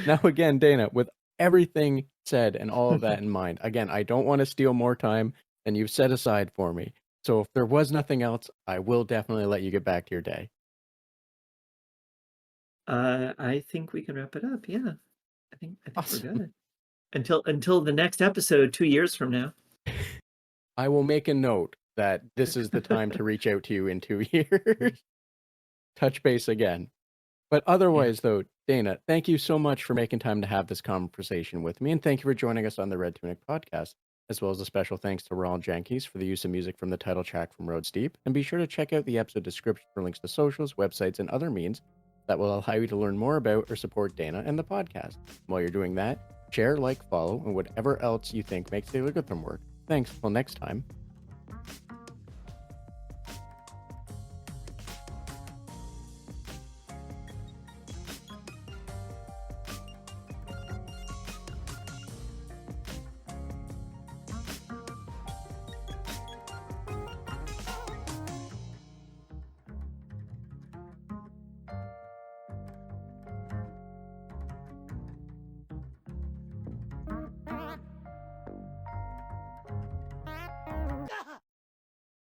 now again, Dana, with everything said and all of that in mind, again, I don't want to steal more time than you've set aside for me. So if there was nothing else, I will definitely let you get back to your day. I think we can wrap it up. Yeah, I think we're Awesome. good until the next episode 2 years from now. I will make a note that this is the time to reach out to you in 2 years. Touch base again. But Yeah. otherwise, though, Dana, thank you so much for making time to have this conversation with me, and thank you for joining us on the Red Tunic podcast, as well as a special thanks to Ronald Jenkins for the use of music from the title track from Road Steep. And be sure to check out the episode description for links to socials, websites, and other means that will allow you to learn more about or support Dana and the podcast. While you're doing that, share, like, follow, and whatever else you think makes the algorithm work. Thanks. Till next time.